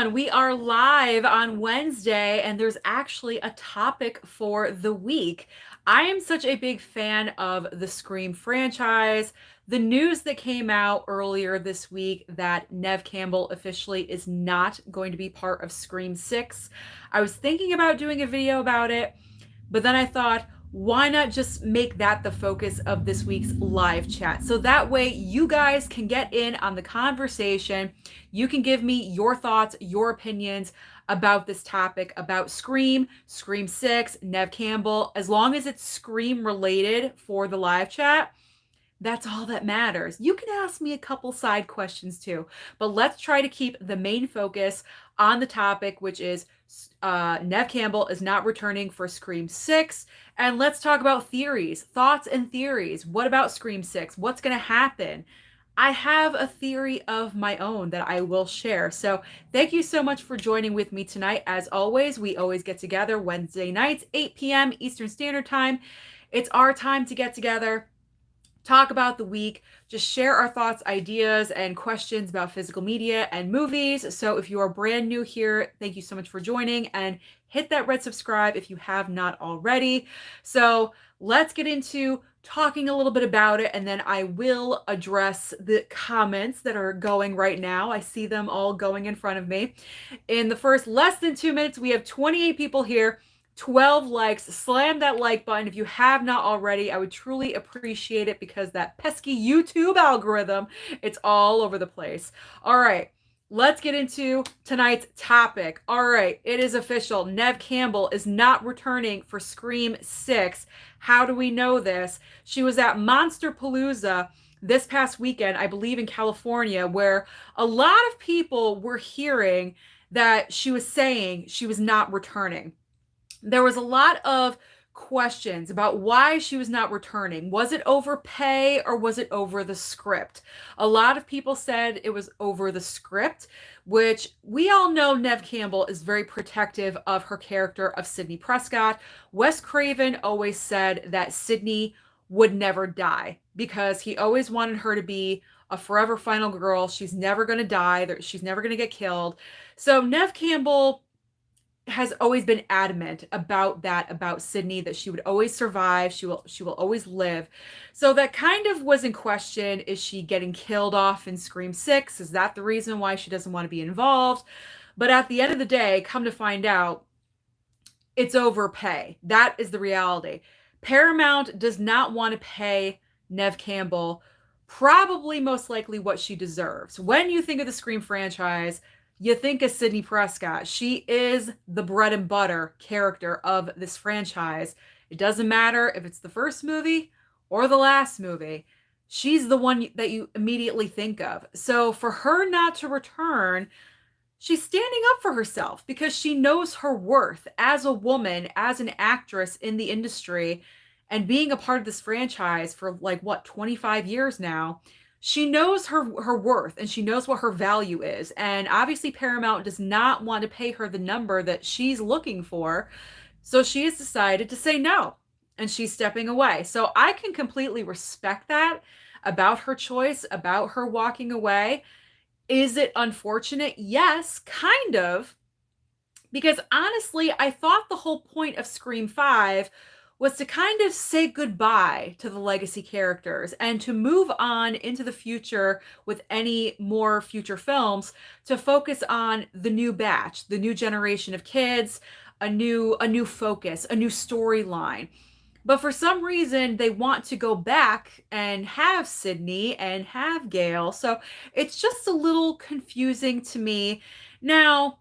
on? We are live on Wednesday, and there's actually a topic for the week. I am such a big fan of the Scream franchise. The news that came out earlier this week that Neve Campbell officially is not going to be part of Scream 6. I was thinking about doing a video about it, but then I thought, why not just make that the focus of this week's live chat? So that way you guys can get in on the conversation. You can give me your thoughts, your opinions about this topic, about Scream, Scream 6, Neve Campbell. As long as it's Scream related for the live chat, that's all that matters. You can ask me a couple side questions too, but let's try to keep the main focus on the topic, which is Neve Campbell is not returning for Scream 6. And let's talk about theories, thoughts and theories. What about Scream 6? What's going to happen? I have a theory of my own that I will share. So thank you so much for joining with me tonight. As always, we always get together Wednesday nights, 8 p.m. Eastern Standard Time. It's our time to get together, talk about the week, just share our thoughts, ideas, and questions about physical media and movies. So if you are brand new here, thank you so much for joining, and hit that red subscribe if you have not already. So let's get into talking a little bit about it, and then I will address the comments that are going right now. I see them all going in front of me. In the first less than 2 minutes, we have 28 people here. 12 likes. Slam that like button if you have not already. I would truly appreciate it because that pesky YouTube algorithm, it's all over the place. All right, let's get into tonight's topic. All right, it is official. Neve Campbell is not returning for Scream 6. How do we know this? She was at Monsterpalooza this past weekend, I believe in California, where a lot of people were hearing that she was saying she was not returning. There was a lot of questions about why she was not returning. Was it over pay or was it over the script? A lot of people said it was over the script, which we all know Neve Campbell is very protective of her character of Sidney Prescott. Wes Craven always said that Sidney would never die because he always wanted her to be a forever final girl. She's never going to die. She's never going to get killed. So Neve Campbell has always been adamant about that, about Sidney, that she would always survive. She will always live. So that kind of was in question. Is she getting killed off in Scream 6? Is that the reason why she doesn't want to be involved? But at the end of the day, come to find out, it's over pay. That is the reality. Paramount does not want to pay Neve Campbell probably most likely what she deserves. When you think of the Scream franchise, you think of Sidney Prescott. She is the bread and butter character of this franchise. It doesn't matter if it's the first movie or the last movie. She's the one that you immediately think of. So for her not to return, she's standing up for herself because she knows her worth as a woman, as an actress in the industry, and being a part of this franchise for 25 years now. She knows her worth and she knows what her value is. And obviously Paramount does not want to pay her the number that she's looking for. So she has decided to say no, and she's stepping away. So I can completely respect that about her choice, about her walking away. Is it unfortunate? Yes, kind of. Because honestly, I thought the whole point of Scream 5 was to kind of say goodbye to the legacy characters and to move on into the future with any more future films, to focus on the new batch, the new generation of kids, a new focus, a new storyline. But for some reason, they want to go back and have Sidney and have Gale. So it's just a little confusing to me. Now,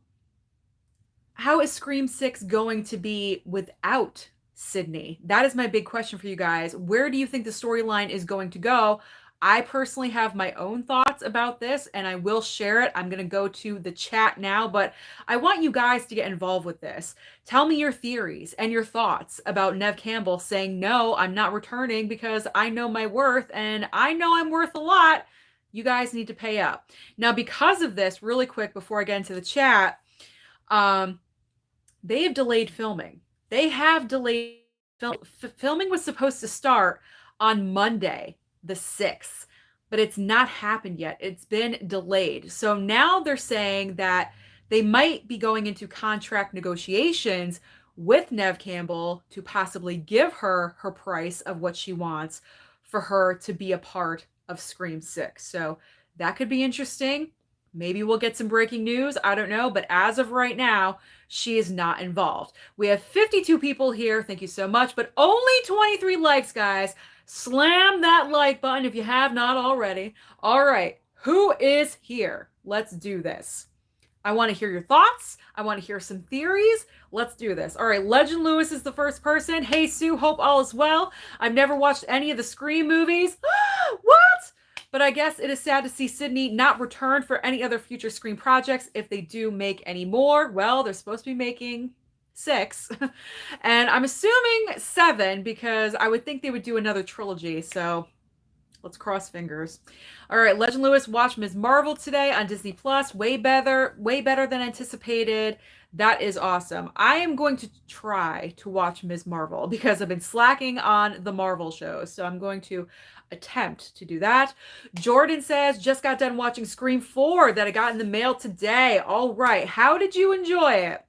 how is Scream 6 going to be without Sidney? That is my big question for you guys. Where do you think the storyline is going to go? I personally have my own thoughts about this, and I will share it. I'm going to go to the chat now, but I want you guys to get involved with this. Tell me your theories and your thoughts about Neve Campbell saying, no, I'm not returning because I know my worth, and I know I'm worth a lot. You guys need to pay up. Now, because of this, really quick before I get into the chat, they have delayed filming. They have delayed filming. Was supposed to start on Monday, the 6th, but it's not happened yet. It's been delayed. So now they're saying that they might be going into contract negotiations with Neve Campbell to possibly give her her price of what she wants for her to be a part of Scream 6. So that could be interesting. Maybe we'll get some breaking news. I don't know. But as of right now, she is not involved. We have 52 people here. Thank you so much. But only 23 likes, guys. Slam that like button if you have not already. All right. Who is here? Let's do this. I want to hear your thoughts. I want to hear some theories. Let's do this. All right, Legend Lewis is the first person. Hey, Sue, hope all is well. I've never watched any of the Scream movies. What? But I guess it is sad to see SIDNEY not return for any other future Scream projects if they do make any more. Well, they're supposed to be making 6. And I'm assuming 7 because I would think they would do another trilogy. So let's cross fingers. All right, Legend Lewis watched Ms. Marvel today on Disney Plus. Way better than anticipated. That is awesome. I am going to try to watch Ms. Marvel because I've been slacking on the Marvel shows. So I'm going to attempt to do that. Jordan says, just got done watching Scream 4 that I got in the mail today. All right. How did you enjoy it?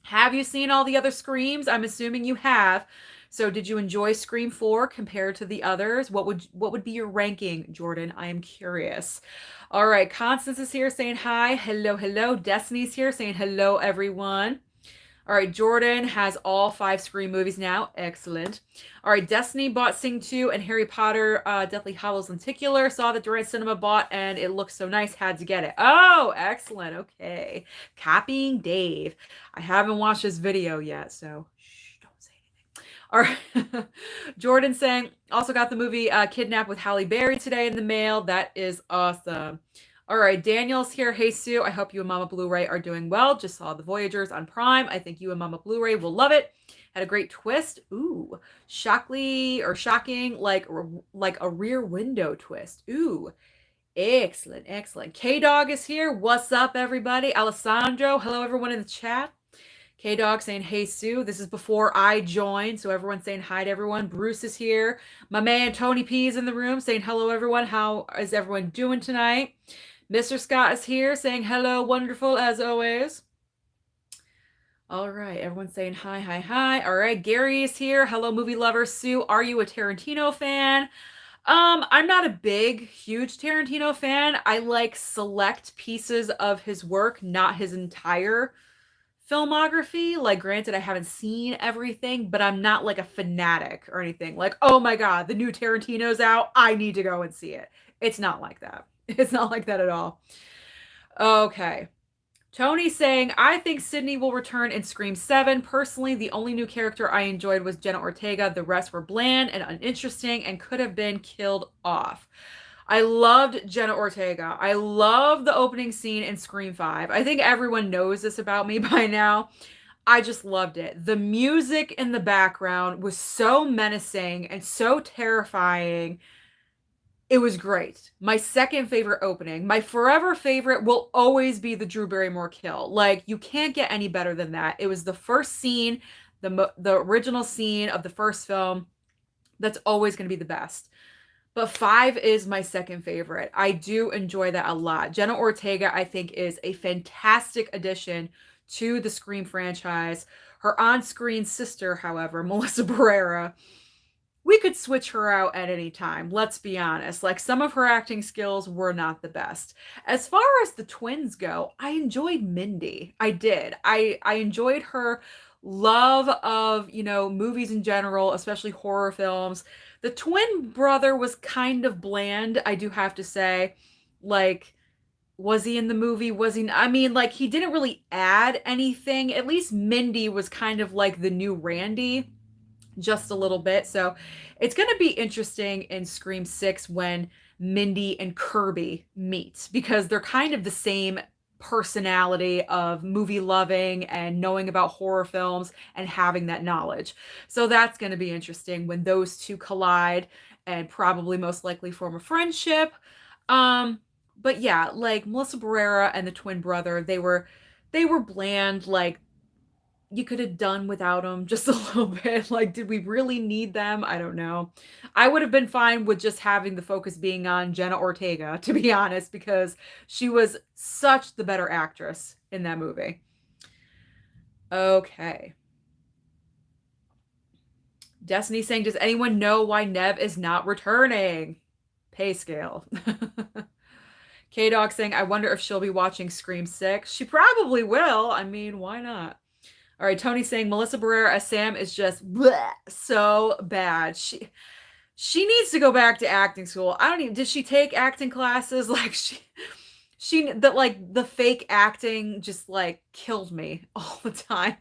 Have you seen all the other Screams? I'm assuming you have. So did you enjoy Scream 4 compared to the others? What would be your ranking, Jordan? I am curious. All right, Constance is here saying hi. Hello, hello. Destiny's here saying hello, everyone. All right, Jordan has all 5 Scream movies now. Excellent. All right, Destiny bought Sing 2 and Harry Potter Deathly Hallows Lenticular. Saw that Durant Cinema bought and it looks so nice. Had to get it. Oh, excellent. Okay. Copying Dave. I haven't watched this video yet, so don't say anything. All right. Jordan saying, also got the movie Kidnapped with Halle Berry today in the mail. That is awesome. All right, Daniel's here. Hey, Sue. I hope you and Mama Blu-ray are doing well. Just saw The Voyagers on Prime. I think you and Mama Blu-ray will love it. Had a great twist. Ooh, shocking, like a rear window twist. Ooh, excellent, excellent. K-Dog is here. What's up, everybody? Alessandro. Hello, everyone in the chat. K-Dog saying, hey, Sue. This is before I joined, so everyone's saying hi to everyone. Bruce is here. My man Tony P is in the room saying hello, everyone. How is everyone doing tonight? Mr. Scott is here saying hello, wonderful as always. All right, everyone's saying hi, hi, hi. All right, Gary is here. Hello, movie lover. Sue, are you a Tarantino fan? I'm not a big, huge Tarantino fan. I like select pieces of his work, not his entire filmography. Like, granted, I haven't seen everything, but I'm not like a fanatic or anything. Like, oh my God, the new Tarantino's out. I need to go and see it. It's not like that. It's not like that at all. Okay. Tony's saying, I think SIDNEY will return in Scream 7. Personally, the only new character I enjoyed was Jenna Ortega. The rest were bland and uninteresting and could have been killed off. I loved Jenna Ortega. I love the opening scene in Scream 5. I think everyone knows this about me by now. I just loved it. The music in the background was so menacing and so terrifying. It was great. My second favorite opening. My forever favorite will always be the Drew Barrymore kill. Like, you can't get any better than that. It was the first scene, the original scene of the first film. That's always going to be the best. But 5 is my second favorite. I do enjoy that a lot. Jenna Ortega, I think, is a fantastic addition to the Scream franchise. Her on-screen sister, however, Melissa Barrera, we could switch her out at any time. Let's be honest. Like, some of her acting skills were not the best. As far as the twins go, I enjoyed Mindy. I did. I enjoyed her love of, movies in general, especially horror films. The twin brother was kind of bland, I do have to say. Like, was he in the movie? Was he? I mean, like, he didn't really add anything. At least Mindy was kind of like the new Randy, just a little bit. So it's going to be interesting in Scream 6 when Mindy and Kirby meet, because they're kind of the same personality of movie loving and knowing about horror films and having that knowledge. So that's going to be interesting when those two collide and probably most likely form a friendship. But yeah, like Melissa Barrera and the twin brother, they were bland. Like, you could have done without them just a little bit. Like, did we really need them? I don't know. I would have been fine with just having the focus being on Jenna Ortega, to be honest, because she was such the better actress in that movie. Okay. Destiny saying, does anyone know why Neve is not returning? Pay scale. K-Dog saying, I wonder if she'll be watching Scream 6. She probably will. I mean, why not? All right, Tony saying Melissa Barrera as Sam is just bleh, so bad. She needs to go back to acting school. I don't even, did she take acting classes? Like she that like the fake acting just like killed me all the time.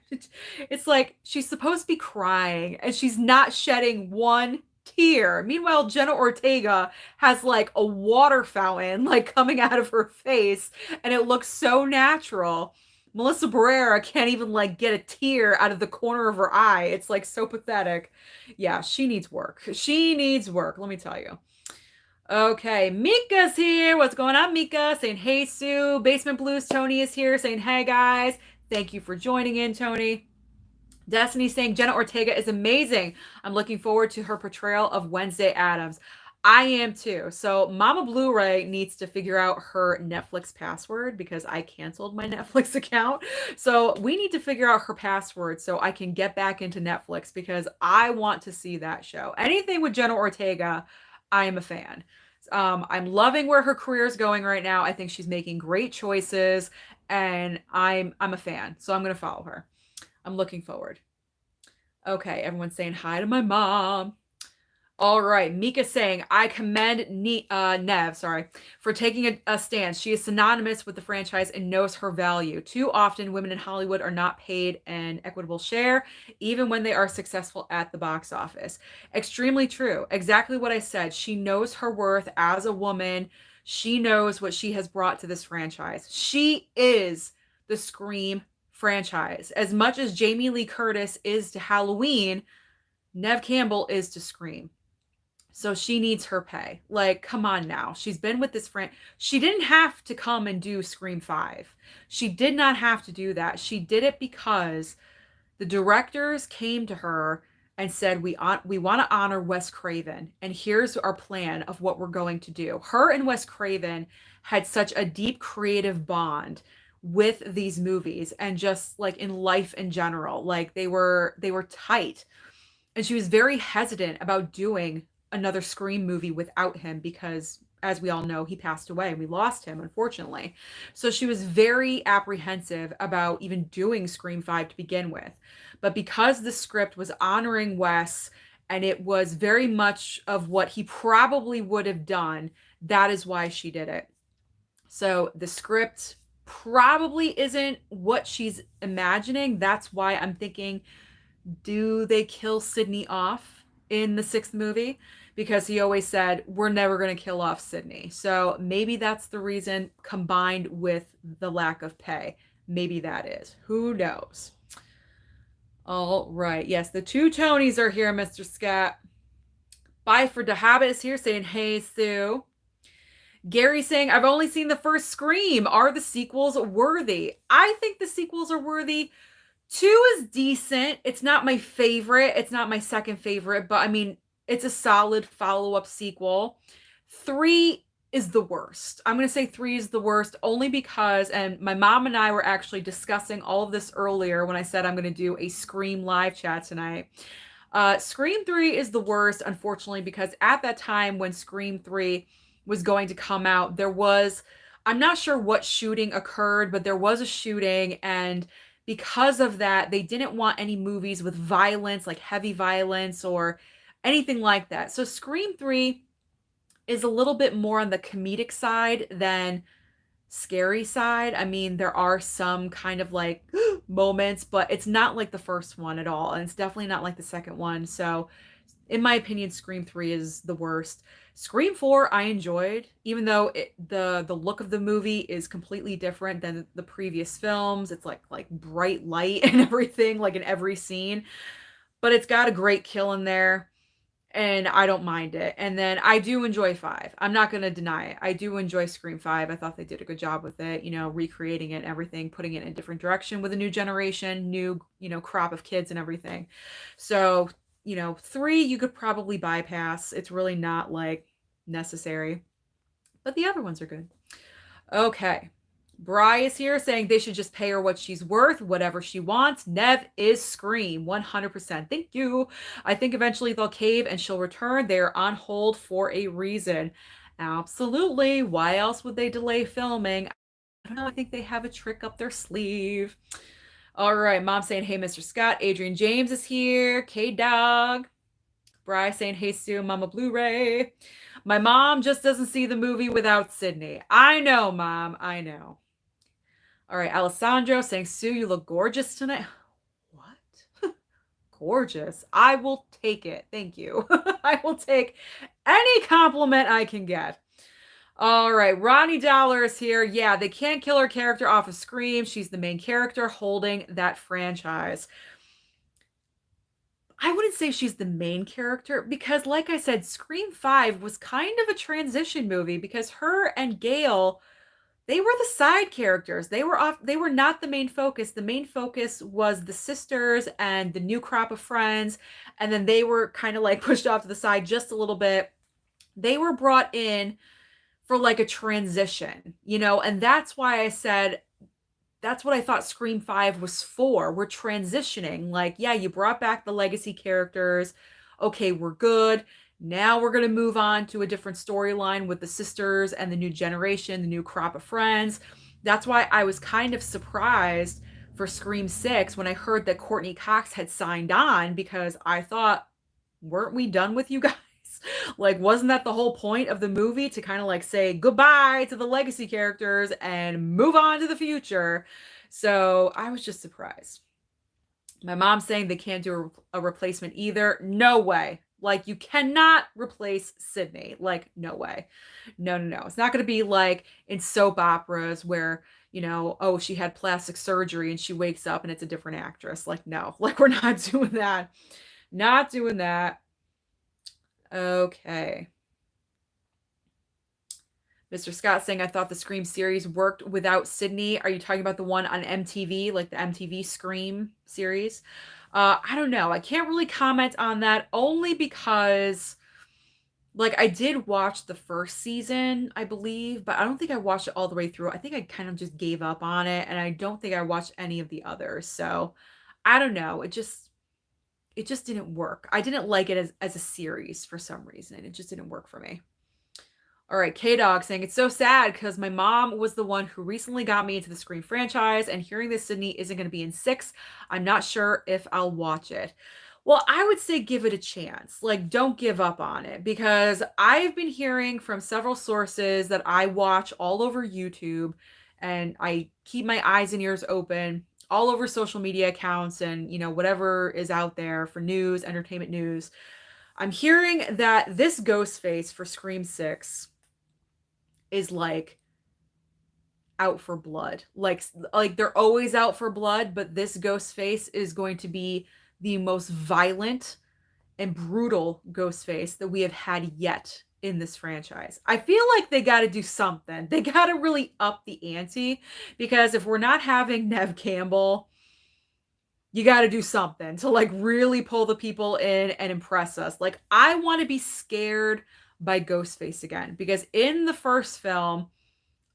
It's like she's supposed to be crying and she's not shedding one tear. Meanwhile, Jenna Ortega has like a water fountain like coming out of her face and it looks so natural. Melissa Barrera can't even like get a tear out of the corner of her eye. It's like so pathetic. Yeah, she needs work. She needs work, let me tell you. Okay, Mika's here. What's going on, Mika? Saying, hey, Sue. Basement Blues, Tony is here saying, hey, guys. Thank you for joining in, Tony. Destiny saying, Jenna Ortega is amazing. I'm looking forward to her portrayal of Wednesday Addams. I am too. So Mama Blu-ray needs to figure out her Netflix password because I canceled my Netflix account. So we need to figure out her password so I can get back into Netflix because I want to see that show. Anything with Jenna Ortega, I am a fan. I'm loving where her career is going right now. I think she's making great choices, and I'm a fan. So I'm gonna follow her. I'm looking forward. Okay, everyone's saying hi to my mom. All right, Mika saying, I commend Neve, for taking a stance. She is synonymous with the franchise and knows her value. Too often, women in Hollywood are not paid an equitable share, even when they are successful at the box office. Extremely true. Exactly what I said. She knows her worth as a woman. She knows what she has brought to this franchise. She is the Scream franchise. As much as Jamie Lee Curtis is to Halloween, Neve Campbell is to Scream. So she needs her pay. Like, come on now. She's been with this friend. She didn't have to come and do Scream 5. She did not have to do that. She did it because the directors came to her and said, we want to honor Wes Craven. And here's our plan of what we're going to do. Her and Wes Craven had such a deep creative bond with these movies and just like in life in general. Like they were tight. And she was very hesitant about doing another Scream movie without him because, as we all know, he passed away. We lost him, unfortunately. So she was very apprehensive about even doing Scream 5 to begin with. But because the script was honoring Wes and it was very much of what he probably would have done, that is why she did it. So the script probably isn't what she's imagining. That's why I'm thinking, do they kill Sidney off in the 6th movie? Because he always said, we're never going to kill off Sidney. So maybe that's the reason, combined with the lack of pay. Maybe that is. Who knows? All right. Yes, the two Tonys are here, Mr. Scott. Bye for DeHabit is here saying, hey, Sue. Gary saying, I've only seen the first Scream. Are the sequels worthy? I think the sequels are worthy. 2 is decent. It's not my favorite. It's not my second favorite, but I mean, it's a solid follow-up sequel. 3 is the worst. I'm going to say 3 is the worst only because, and my mom and I were actually discussing all of this earlier when I said I'm going to do a Scream live chat tonight. Scream 3 is the worst, unfortunately, because at that time when Scream 3 was going to come out, I'm not sure what shooting occurred, but there was a shooting, and because of that, they didn't want any movies with violence, like heavy violence or anything like that. So Scream 3 is a little bit more on the comedic side than scary side. I mean, there are some kind of like moments, but it's not like the first one at all. And it's definitely not like the second one. So in my opinion, Scream 3 is the worst. Scream 4 I enjoyed, even though the look of the movie is completely different than the previous films. It's like bright light and everything, like in every scene. But it's got a great kill in there, and I don't mind it. And then I do enjoy 5. I'm not going to deny it. I do enjoy Scream 5. I thought they did a good job with it, recreating it and everything, putting it in a different direction with a new generation, new, crop of kids and everything. So 3 you could probably bypass. It's really not like necessary, but the other ones are good. Okay, Bry is here saying they should just pay her what she's worth, whatever she wants. Neve is Scream, 100%. Thank you. I think eventually they'll cave and she'll return. They are on hold for a reason. Absolutely. Why else would they delay filming? I don't know. I think they have a trick up their sleeve. All right. Mom saying, hey, Mr. Scott. Adrian James is here. K-Dog. Bry saying, hey, Sue, Mama Blu-ray. My mom just doesn't see the movie without Sydney. I know, Mom. I know. All right, Alessandro saying, Sue, you look gorgeous tonight. What? Gorgeous. I will take it. Thank you. I will take any compliment I can get. All right, Ronnie Dollar is here. Yeah, they can't kill her character off of Scream. She's the main character holding that franchise. I wouldn't say she's the main character because, like I said, Scream 5 was kind of a transition movie because her and Gale, they were the side characters. They were not the main focus. The main focus was the sisters and the new crop of friends, and then they were kind of like pushed off to the side just a little bit. They were brought in for like a transition, and that's why I said that's what I thought Scream 5 was for. We're transitioning. Like, yeah, you brought back the legacy characters. Okay, we're good. Now we're going to move on to a different storyline with the sisters and the new generation, the new crop of friends. That's why I was kind of surprised for Scream 6 when I heard that Courtney Cox had signed on, because I thought, weren't we done with you guys? Like, wasn't that the whole point of the movie, to kind of like say goodbye to the legacy characters and move on to the future? So I was just surprised. My mom's saying they can't do a replacement either. No way. Like, you cannot replace Sydney. Like, no way. No. It's not going to be like in soap operas where, oh, she had plastic surgery and she wakes up and it's a different actress. Like, no. Like, we're not doing that. Not doing that. Okay. Mr. Scott saying, I thought the Scream series worked without Sydney. Are you talking about the one on MTV, like the MTV Scream series? I don't know. I can't really comment on that, only because, like, I did watch the first season, I believe, but I don't think I watched it all the way through. I think I kind of just gave up on it, and I don't think I watched any of the others. So I don't know. It just didn't work. I didn't like it as a series for some reason. It just didn't work for me. All right, K-Dog saying, it's so sad because my mom was the one who recently got me into the Scream franchise, and hearing that Sydney isn't going to be in 6, I'm not sure if I'll watch it. Well, I would say give it a chance. Like, don't give up on it, because I've been hearing from several sources that I watch all over YouTube, and I keep my eyes and ears open all over social media accounts and, whatever is out there for news, entertainment news. I'm hearing that this Ghostface for Scream 6 is like out for blood. Like they're always out for blood, but this Ghostface is going to be the most violent and brutal Ghostface that we have had yet in this franchise. I feel like they got to do something. They got to really up the ante, because if we're not having Neve Campbell, you got to do something to like really pull the people in and impress us. Like, I want to be scared by Ghostface again, because in the first film,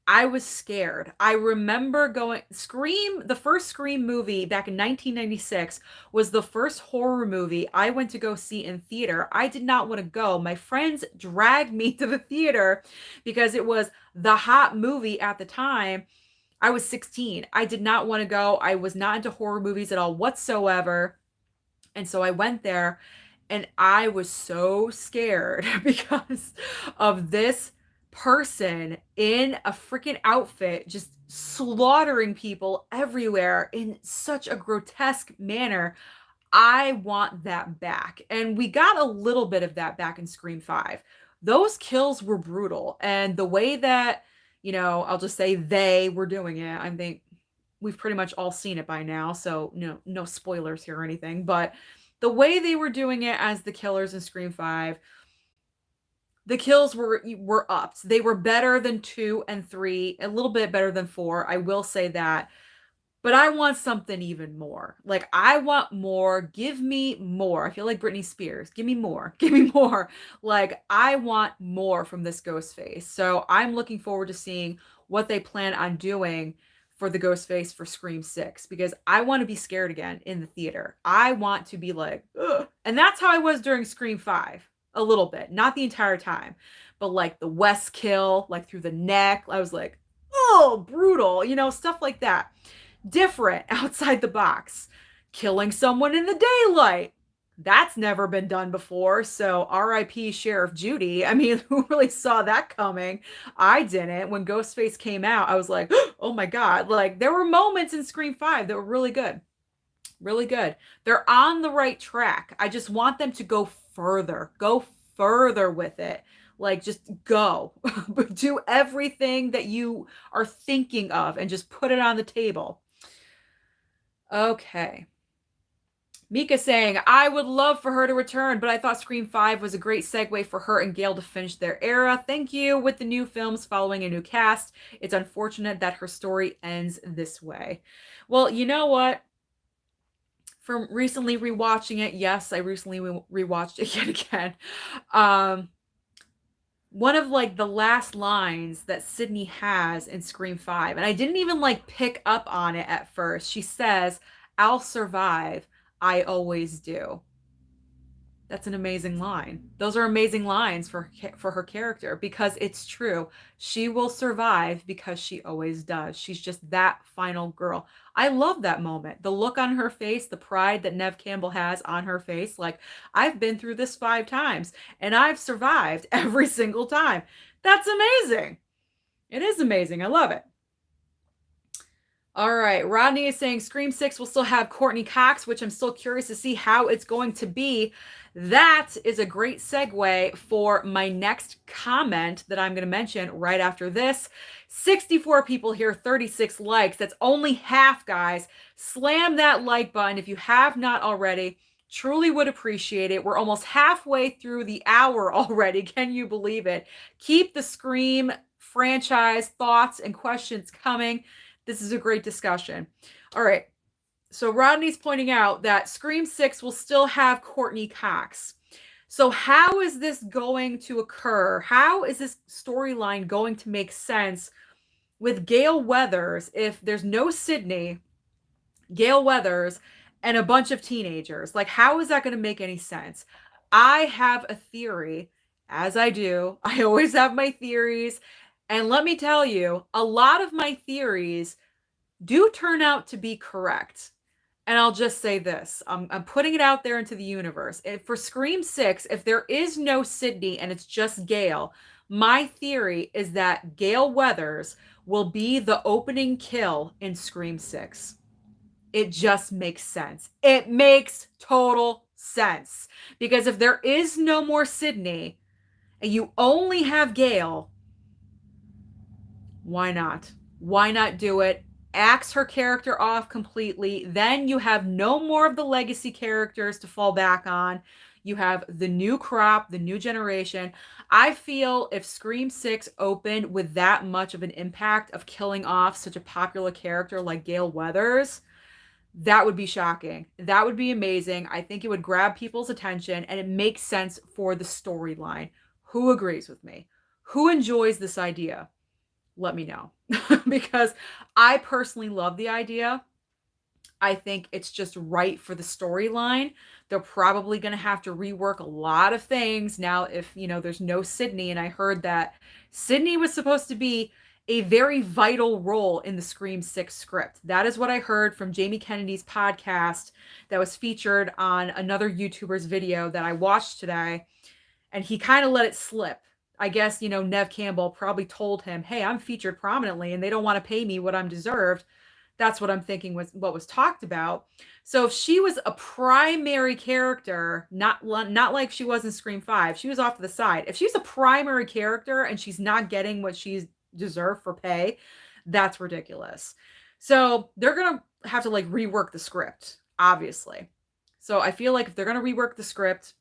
I was scared. I remember the first Scream movie back in 1996 was the first horror movie I went to go see in theater. I did not want to go. My friends dragged me to the theater because it was the hot movie at the time. I was 16. I did not want to go. I was not into horror movies at all whatsoever. And so I went there, and I was so scared because of this person in a freaking outfit just slaughtering people everywhere in such a grotesque manner. I want that back. And we got a little bit of that back in Scream 5. Those kills were brutal. And the way that, I'll just say they were doing it, I think we've pretty much all seen it by now. So no spoilers here or anything. But the way they were doing it as the killers in Scream 5, the kills were upped. They were better than 2 and 3, a little bit better than 4. I will say that. But I want something even more. Like, I want more. Give me more. I feel like Britney Spears. Give me more. Give me more. Like, I want more from this Ghostface. So I'm looking forward to seeing what they plan on doing for the Ghostface for Scream 6, because I want to be scared again in the theater. I want to be like, ugh. And that's how I was during Scream 5, a little bit, not the entire time, but like the West kill, like through the neck, I was like, oh, brutal, stuff like that. Different, outside the box. Killing someone in the daylight. That's never been done before. So RIP Sheriff Judy. I mean, who really saw that coming? I didn't. When Ghostface came out, I was like, oh my God. Like, there were moments in Scream 5 that were really good. Really good. They're on the right track. I just want them to go further. Go further with it. Like, just go. Do everything that you are thinking of and just put it on the table. Okay. Mika saying, I would love for her to return, but I thought Scream 5 was a great segue for her and Gale to finish their era. Thank you. With the new films following a new cast, it's unfortunate that her story ends this way. Well, you know what? From recently rewatching it, yes, I recently rewatched it yet again. One of like the last lines that SIDNEY has in Scream 5, and I didn't even like pick up on it at first. She says, I'll survive. I always do. That's an amazing line. Those are amazing lines for her character, because it's true. She will survive because she always does. She's just that final girl. I love that moment. The look on her face, the pride that Neve Campbell has on her face. Like, I've been through this 5 times and I've survived every single time. That's amazing. It is amazing. I love it. All right, Rodney is saying Scream 6 will still have Courtney Cox, which I'm still curious to see how it's going to be. That is a great segue for my next comment that I'm going to mention right after this. 64 people here, 36 likes. That's only half, guys. Slam that like button if you have not already. Truly would appreciate it. We're almost halfway through the hour already. Can you believe it? Keep the Scream franchise thoughts and questions coming. This is a great discussion. All right. So Rodney's pointing out that Scream 6 will still have Courtney Cox. So how is this going to occur? How is this storyline going to make sense with Gale Weathers if there's no SIDNEY, Gale Weathers, and a bunch of teenagers? Like, how is that going to make any sense? I have a theory, as I do. I always have my theories. And let me tell you, a lot of my theories do turn out to be correct. And I'll just say this. I'm putting it out there into the universe. For Scream 6, if there is no SIDNEY and it's just Gale, my theory is that Gale Weathers will be the opening kill in Scream 6. It just makes sense. It makes total sense. Because if there is no more SIDNEY and you only have Gale, why not? Why not do it? Axe her character off completely. Then you have no more of the legacy characters to fall back on. You have the new crop, the new generation. I feel if Scream 6 opened with that much of an impact of killing off such a popular character like Gale Weathers, that would be shocking. That would be amazing. I think it would grab people's attention and it makes sense for the storyline. Who agrees with me? Who enjoys this idea? Let me know. Because I personally love the idea. I think it's just right for the storyline. They're probably going to have to rework a lot of things now if, there's no SIDNEY. And I heard that SIDNEY was supposed to be a very vital role in the Scream 6 script. That is what I heard from Jamie Kennedy's podcast that was featured on another YouTuber's video that I watched today. And he kind of let it slip. I guess, Neve Campbell probably told him, hey, I'm featured prominently and they don't want to pay me what I'm deserved. That's what I'm thinking was what was talked about. So if she was a primary character, not like she was in Scream 5, she was off to the side. If she's a primary character and she's not getting what she's deserved for pay, that's ridiculous. So they're going to have to rework the script, obviously. So I feel like if they're going to rework the script,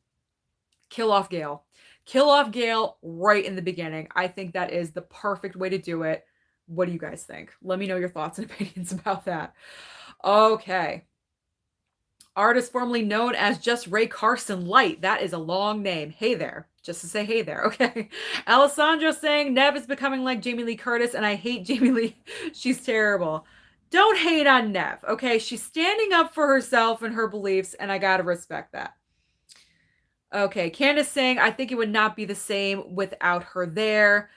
kill off Gale. Kill off Gale right in the beginning. I think that is the perfect way to do it. What do you guys think? Let me know your thoughts and opinions about that. Okay. Artist formerly known as just Ray Carson Light. That is a long name. Hey there. Just to say hey there. Okay. Alessandro saying Neve is becoming like Jamie Lee Curtis and I hate Jamie Lee. She's terrible. Don't hate on Neve. Okay. She's standing up for herself and her beliefs and I got to respect that. Okay. Candace saying I think it would not be the same without her there.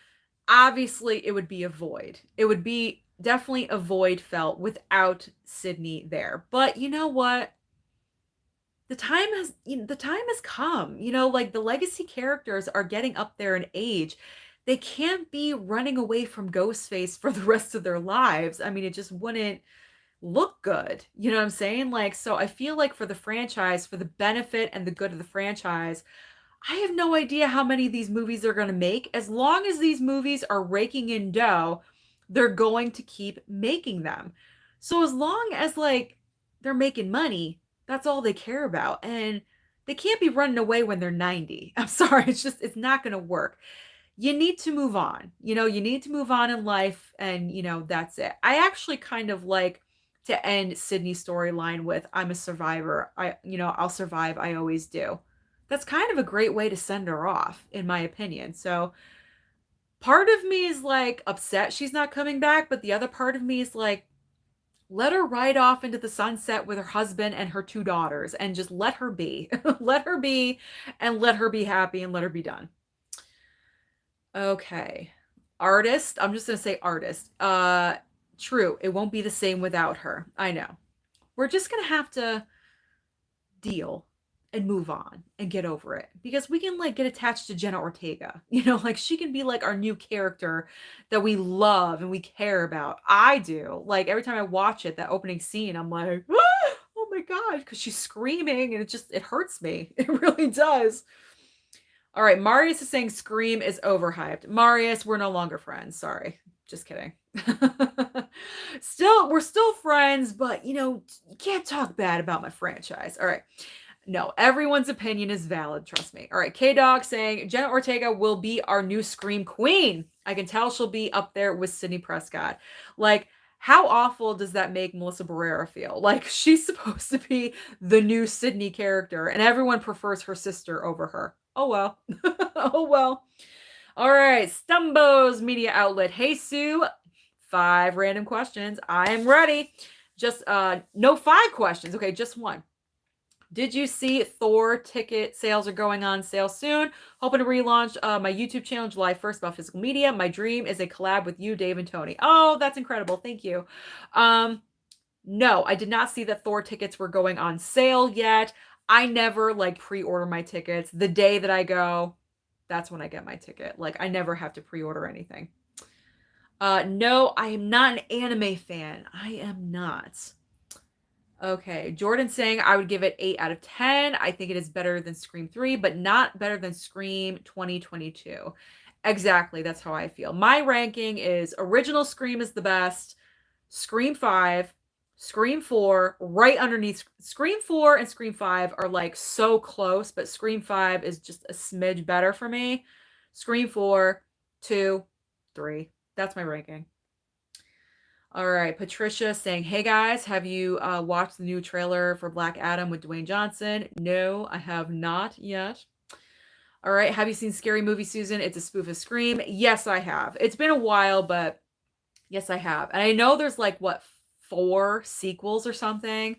Obviously, it would be a void. It would be definitely a void felt without SIDNEY there. But you know what? The time has come. Like the legacy characters are getting up there in age. They can't be running away from Ghostface for the rest of their lives. I mean, it just wouldn't look good. You know what I'm saying? Like, so I feel like for the franchise, for the benefit and the good of the franchise, I have no idea how many of these movies they're going to make. As long as these movies are raking in dough, they're going to keep making them. So as long as like they're making money, that's all they care about. And they can't be running away when they're 90. I'm sorry, it's not going to work. You need to move on. You need to move on in life and that's it. I actually kind of like to end SIDNEY's storyline with I'm a survivor. I'll survive. I always do. That's kind of a great way to send her off, in my opinion. So part of me is like upset she's not coming back, but the other part of me is like, let her ride off into the sunset with her husband and her two daughters and just let her be. Let her be and let her be happy and let her be done. Okay. Artist. I'm just going to say artist. True. It won't be the same without her. I know. We're just going to have to deal and move on and get over it because we can like get attached to Jenna Ortega. Like she can be like our new character that we love and we care about. I do. Like every time I watch it, that opening scene, I'm like, ah, oh my God, because she's screaming and it hurts me. It really does. All right, Marius is saying Scream is overhyped. Marius, we're no longer friends. Sorry. Just kidding. We're still friends, but you can't talk bad about my franchise. All right. No, everyone's opinion is valid, trust me. All right, K-Dog saying Jenna Ortega will be our new Scream queen. I can tell she'll be up there with Sidney Prescott. Like, how awful does that make Melissa Barrera feel? Like, she's supposed to be the new Sidney character, and everyone prefers her sister over her. Oh, well. Oh, well. All right, Stumbo's media outlet. Hey, Sue. 5 random questions. I am ready. Just, no 5 questions. Okay, just one. Did you see Thor ticket sales are going on sale soon? Hoping to relaunch my YouTube channel July 1st about physical media. My dream is a collab with you, Dave and Tony. Oh, that's incredible. Thank you. No, I did not see that Thor tickets were going on sale yet. I never like pre-order my tickets. The day that I go, that's when I get my ticket. Like I never have to pre-order anything. No, I am not an anime fan. I am not. Okay, Jordan saying I would give it 8 out of 10. I think it is better than Scream 3, but not better than Scream 2022. Exactly, that's how I feel. My ranking is original Scream is the best, Scream 5, Scream 4, right underneath Scream 4 and Scream 5 are like so close, but Scream 5 is just a smidge better for me. Scream 4, 2, 3. That's my ranking. All right, Patricia saying, hey guys, have you watched the new trailer for Black Adam with Dwayne Johnson? No, I have not yet. All right, have you seen Scary Movie Susan? It's a spoof of Scream. Yes, I have. It's been a while, but yes, I have. And I know there's like, 4 sequels or something.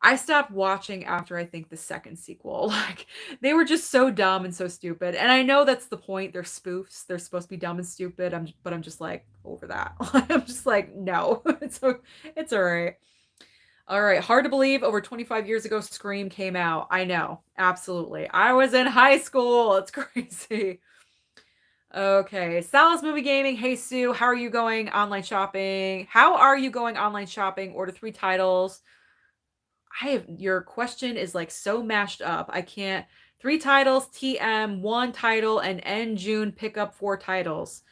I stopped watching after I think the second sequel. Like they were just so dumb and so stupid. And I know that's the point. They're spoofs. They're supposed to be dumb and stupid. But I'm just like over that. I'm just like, no. it's all right. All right. Hard to believe over 25 years ago Scream came out. I know. Absolutely. I was in high school. It's crazy. Okay. Sal's Movie Gaming. Hey Sue, how are you going online shopping? How are you going online shopping? Order 3 titles. Your question is like so mashed up. I can't. 3 titles, TM, 1 title, and end June pick up 4 titles.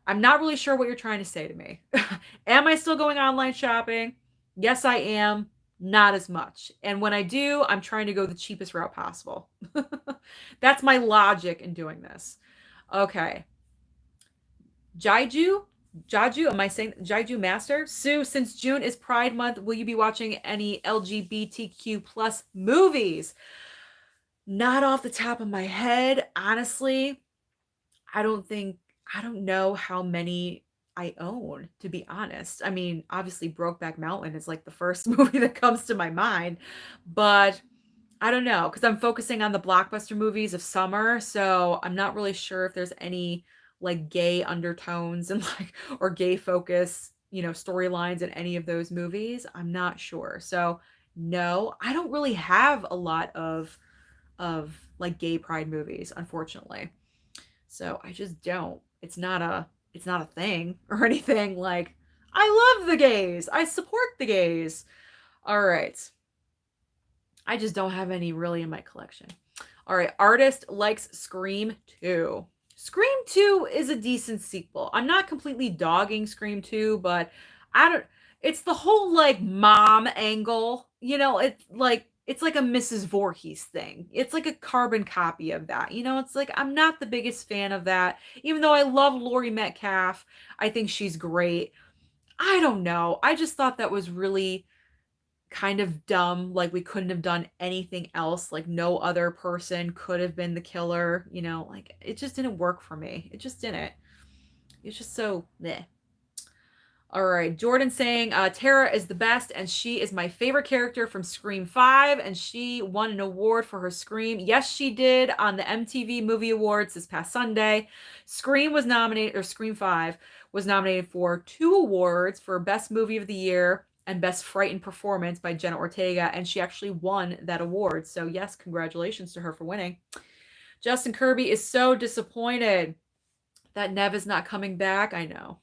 I'm not really sure what you're trying to say to me. Am I still going online shopping? Yes, I am. Not as much. And when I do, I'm trying to go the cheapest route possible. That's my logic in doing this. Okay. Jaiju? Jaju, am I saying Jaju Master? Sue, since June is Pride Month, will you be watching any LGBTQ plus movies? Not off the top of my head, honestly. I don't think I don't know how many I own, to be honest. I mean, obviously Brokeback Mountain is like the first movie that comes to my mind, but I don't know because I'm focusing on the blockbuster movies of summer, so I'm not really sure if there's any like gay undertones and like or gay focus, storylines in any of those movies. I'm not sure. So, no, I don't really have a lot of like gay pride movies, unfortunately. So I just don't. It's not a thing or anything. Like, I love the gays. I support the gays. All right. I just don't have any really in my collection. All right, artist likes Scream 2. Scream 2 is a decent sequel. I'm not completely dogging Scream 2, but I don't it's the whole like mom angle. It's like a Mrs. Voorhees thing. It's like a carbon copy of that. It's like I'm not the biggest fan of that. Even though I love Laurie Metcalf, I think she's great. I don't know. I just thought that was really kind of dumb. Like we couldn't have done anything else. Like no other person could have been the killer. Like it just didn't work for me. It just didn't. It's just so meh. All right, Jordan saying Tara is the best, and she is my favorite character from Scream 5, and she won an award for her Scream. Yes, she did on the MTV Movie Awards this past Sunday. Scream 5 was nominated for 2 awards for Best Movie of the Year and Best Frightened Performance by Jenna Ortega, and she actually won that award. So, yes, congratulations to her for winning. Justin Kirby is so disappointed that Neve is not coming back. I know.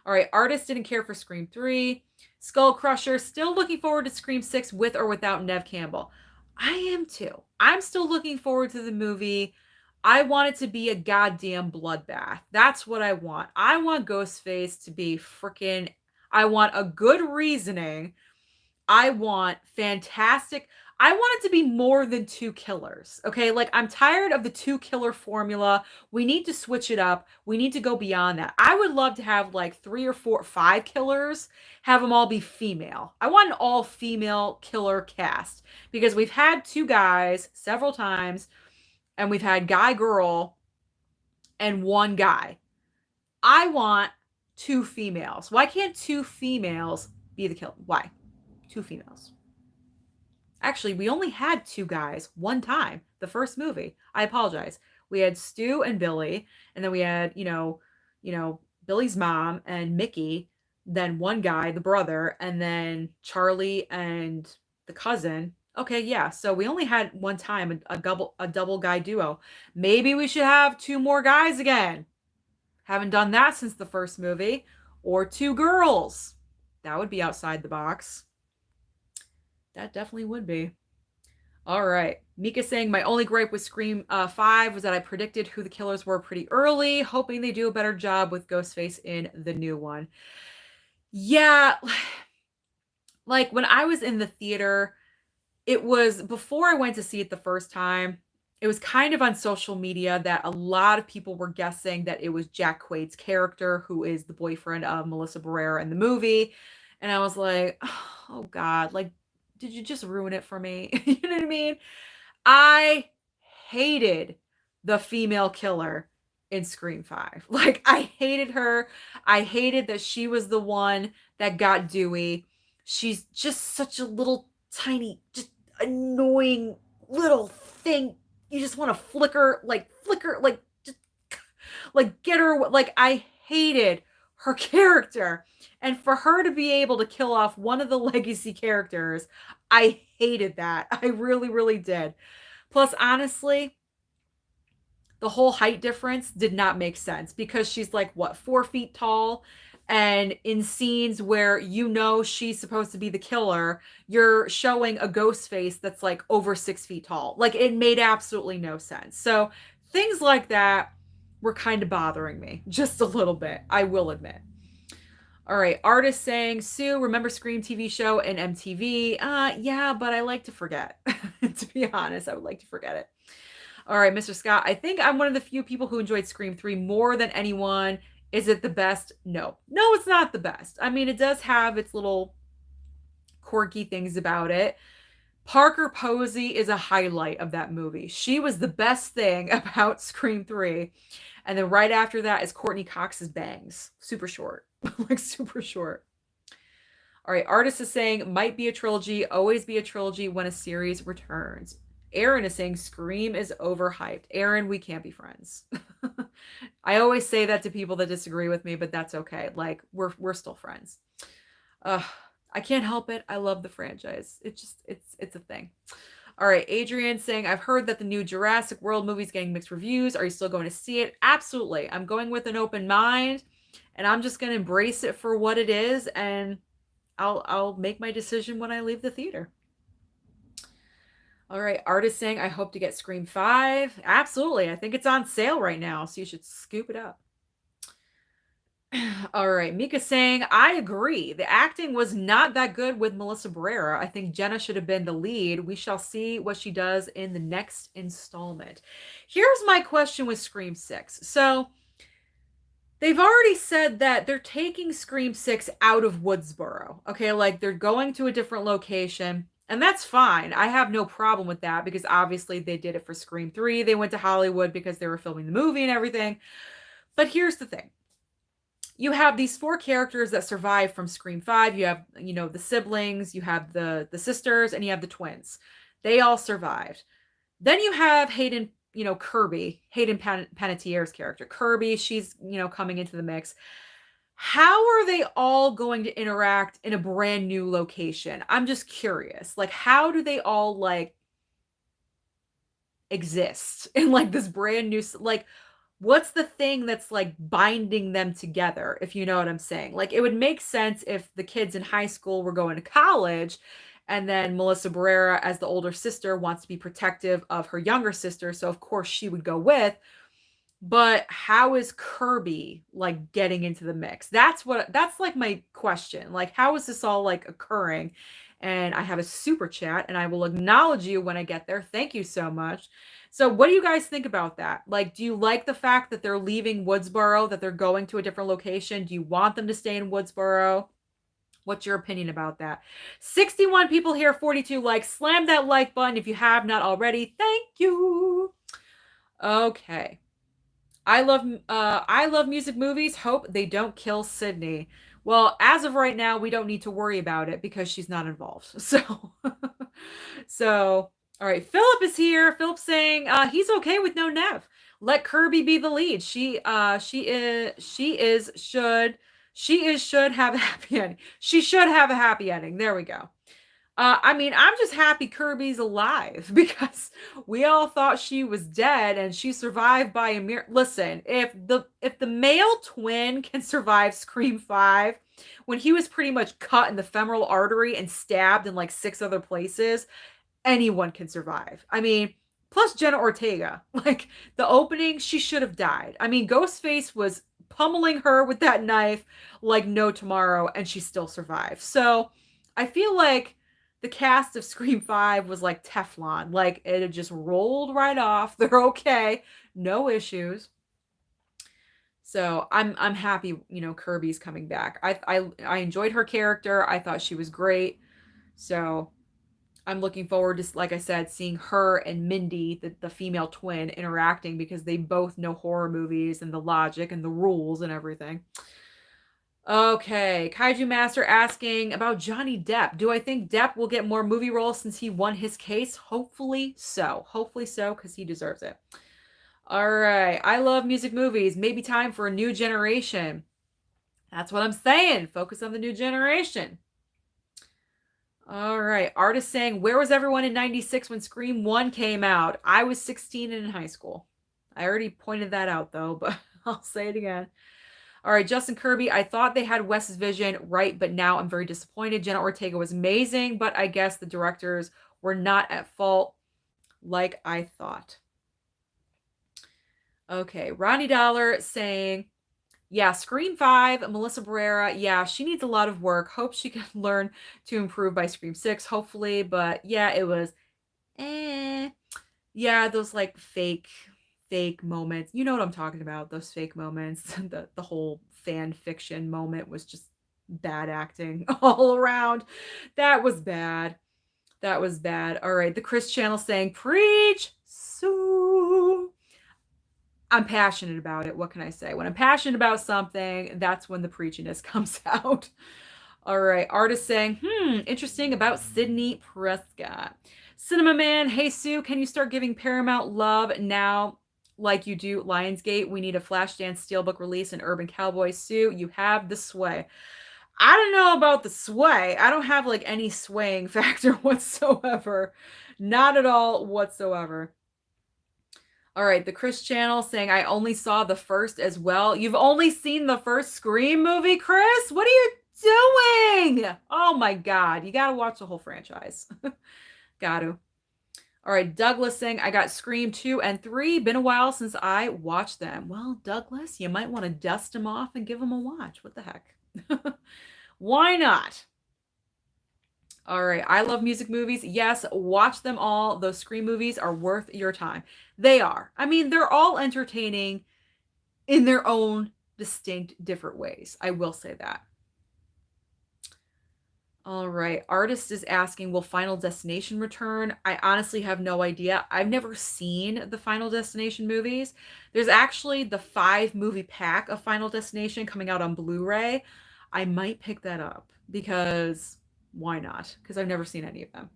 All right, artist didn't care for Scream 3. Skull Crusher, still looking forward to Scream 6 with or without Neve Campbell. I am too. I'm still looking forward to the movie. I want it to be a goddamn bloodbath. That's what I want. I want Ghostface to be freaking. I want a good reasoning. I want fantastic. I want it to be more than 2 killers. Okay. Like, I'm tired of the 2 killer formula. We need to switch it up. We need to go beyond that. I would love to have like 3 or 4, 5 killers, have them all be female. I want an all female killer cast because we've had 2 guys several times and we've had guy, girl, and 1 guy. I want 2 females. Why can't 2 females be the killer? Why? 2 females. Actually, we only had 2 guys one time, the first movie. I apologize. We had Stu and Billy, and then we had, Billy's mom and Mickey, then 1 guy, the brother, and then Charlie and the cousin. Okay, yeah. So we only had one time a double guy duo. Maybe we should have 2 more guys again. Haven't done that since the first movie. Or 2 girls. That would be outside the box. That definitely would be. All right. Mika saying, my only gripe with Scream 5 was that I predicted who the killers were pretty early, hoping they do a better job with Ghostface in the new one. Yeah. Like when I was in the theater, it was before I went to see it the first time. It was kind of on social media that a lot of people were guessing that it was Jack Quaid's character, who is the boyfriend of Melissa Barrera in the movie. And I was like, oh God, like, did you just ruin it for me? You know what I mean? I hated the female killer in Scream 5. Like, I hated her. I hated that she was the one that got Dewey. She's just such a little tiny, just annoying little thing. You just want to flicker, just like get her. Like, I hated her character. And for her to be able to kill off one of the legacy characters, I hated that. I really, really did. Plus, honestly, the whole height difference did not make sense because she's like, what, 4 feet tall? And in scenes where she's supposed to be the killer, you're showing a ghost face that's like over 6 feet tall. Like, it made absolutely no sense. So things like that were kind of bothering me just a little bit, I will admit. All right, artist saying, Sue, remember Scream TV show and MTV? Yeah, but I like to forget. To be honest, I would like to forget it. All right, Mr. Scott, I think I'm one of the few people who enjoyed Scream 3 more than anyone. Is it the best? No. No, it's not the best. I mean, it does have its little quirky things about it. Parker Posey is a highlight of that movie. She was the best thing about Scream 3. And then right after that is Courtney Cox's bangs. Super short. Like super short. All right, artist is saying might be a trilogy, always be a trilogy when a series returns. Aaron is saying Scream is overhyped. Aaron, we can't be friends. I always say that to people that disagree with me, but that's okay. Like we're still friends. Uh, I can't help it. I love the franchise. It's a thing. All right, Adrian saying I've heard that the new Jurassic World movie is getting mixed reviews. Are you still going to see it? Absolutely. I'm going with an open mind, and I'm just going to embrace it for what it is, and I'll make my decision when I leave the theater. All right, artist saying I hope to get Scream 5. Absolutely. I think it's on sale right now, so you should scoop it up. All right, Mika saying I agree. The acting was not that good with Melissa Barrera. I think Jenna should have been the lead. We shall see what she does in the next installment. Here's my question with Scream 6. So, they've already said that they're taking Scream 6 out of Woodsboro. Okay, like they're going to a different location. And that's fine. I have no problem with that because obviously they did it for Scream 3. They went to Hollywood because they were filming the movie and everything. But here's the thing. You have these 4 characters that survive from Scream 5. You have, the siblings, you have the sisters, and you have the twins. They all survived. Then you have Hayden, Kirby, Hayden Panettiere's character. Kirby, she's, coming into the mix. How are they all going to interact in a brand new location? I'm just curious. Like, how do they all, exist in, this brand new, what's the thing that's binding them together, if you know what I'm saying? Like, it would make sense if the kids in high school were going to college and then Melissa Barrera, as the older sister, wants to be protective of her younger sister, so of course she would go with. But how is Kirby getting into the mix? That's my question. Like, how is this all occurring? And I have a super chat and I will acknowledge you when I get there. Thank you so much. So what do you guys think about that? Like, do you like the fact that they're leaving Woodsboro, that they're going to a different location? Do you want them to stay in Woodsboro? What's your opinion about that? 61 people here, 42 likes. Slam that like button if you have not already. Thank you. Okay. I love music movies. Hope they don't kill Sydney. Well, as of right now, we don't need to worry about it because she's not involved. So, all right. Philip is here. Philip saying he's okay with no Neve. Let Kirby be the lead. She should have a happy ending. She should have a happy ending. There we go. I mean, I'm just happy Kirby's alive because we all thought she was dead and she survived by a miracle. Listen, if the male twin can survive Scream 5 when he was pretty much cut in the femoral artery and stabbed in 6 other places, anyone can survive. I mean, plus Jenna Ortega. The opening, she should have died. I mean, Ghostface was pummeling her with that knife like no tomorrow and she still survived. So, I feel like the cast of Scream 5 was like Teflon. It had just rolled right off. They're okay. No issues. So I'm happy, Kirby's coming back. I enjoyed her character. I thought she was great. So I'm looking forward to, like I said, seeing her and Mindy, the female twin, interacting because they both know horror movies and the logic and the rules and everything. Okay, Kaiju Master asking about Johnny Depp. Do I think Depp will get more movie roles since he won his case? Hopefully so. Hopefully so, because he deserves it. All right, I love music movies. Maybe time for a new generation. That's what I'm saying. Focus on the new generation. All right, artist saying, where was everyone in 96 when Scream 1 came out? I was 16 and in high school. I already pointed that out, though, but I'll say it again. All right, Justin Kirby, I thought they had Wes's vision right, but now I'm very disappointed. Jenna Ortega was amazing, but I guess the directors were not at fault like I thought. Okay, Ronnie Dollar saying, yeah, Scream 5, Melissa Barrera, yeah, she needs a lot of work. Hope she can learn to improve by Scream 6, hopefully. But yeah, it was, yeah, those fake fake moments. You know what I'm talking about, those fake moments. The whole fan fiction moment was just bad acting all around. That was bad. That was bad. All right, the Chris channel saying, "Preach, Sue." I'm passionate about it. What can I say? When I'm passionate about something, that's when the preachiness comes out. All right, artist saying, interesting about SIDNEY Prescott. Cinema Man, hey Sue, can you start giving Paramount love now like you do Lionsgate? We need a Flashdance Steelbook release and Urban Cowboy. Sue, you have the sway. I don't know about the sway. I don't have like any swaying factor whatsoever. Not at all whatsoever. All right, the Chris channel saying I only saw the first as well. You've only seen the first Scream movie, Chris? What are you doing? Oh my God, you got to watch the whole franchise. Got to. All right, Douglas saying I got Scream 2 and 3. Been a while since I watched them. Well, Douglas, you might want to dust them off and give them a watch. What the heck? Why not? All right. I love music movies. Yes, watch them all. Those Scream movies are worth your time. They are. I mean, they're all entertaining in their own distinct, different ways. I will say that. All right. Artist is asking, will Final Destination return? I honestly have no idea. I've never seen the Final Destination movies. There's actually the 5-movie pack of Final Destination coming out on Blu-ray. I might pick that up because why not? Because I've never seen any of them.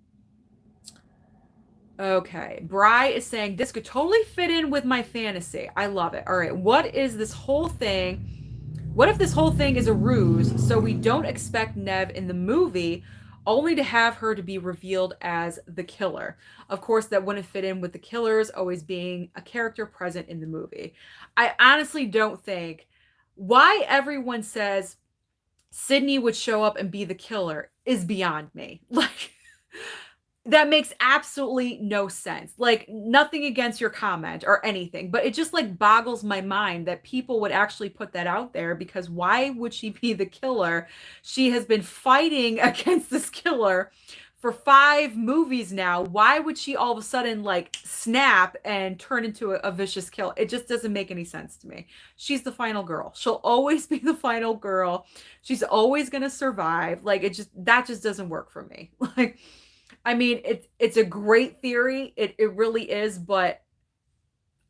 Okay. Bry is saying this could totally fit in with my fantasy. I love it. All right. What is this whole thing? What if this whole thing is a ruse so we don't expect Neve in the movie only to have her to be revealed as the killer? Of course, that wouldn't fit in with the killers always being a character present in the movie. I honestly don't think why everyone says SIDNEY would show up and be the killer is beyond me. Like, that makes absolutely no sense. Like, nothing against your comment or anything, but it just like boggles my mind that people would actually put that out there, because why would she be the killer? She has been fighting against this killer for 5 movies now. Why would she all of a sudden like snap and turn into a vicious kill? It just doesn't make any sense to me. She's the final girl. She'll always be the final girl. She's always going to survive. Like, that just doesn't work for me. Like, I mean, it's a great theory. It really is, but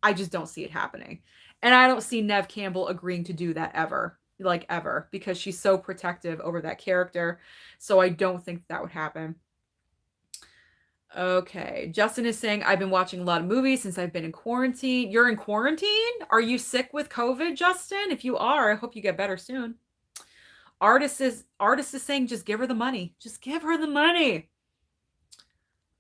I just don't see it happening. And I don't see Neve Campbell agreeing to do that ever, like ever, because she's so protective over that character. So I don't think that would happen. Okay. Justin is saying, I've been watching a lot of movies since I've been in quarantine. You're in quarantine? Are you sick with COVID, Justin? If you are, I hope you get better soon. Artist is saying, just give her the money. Just give her the money.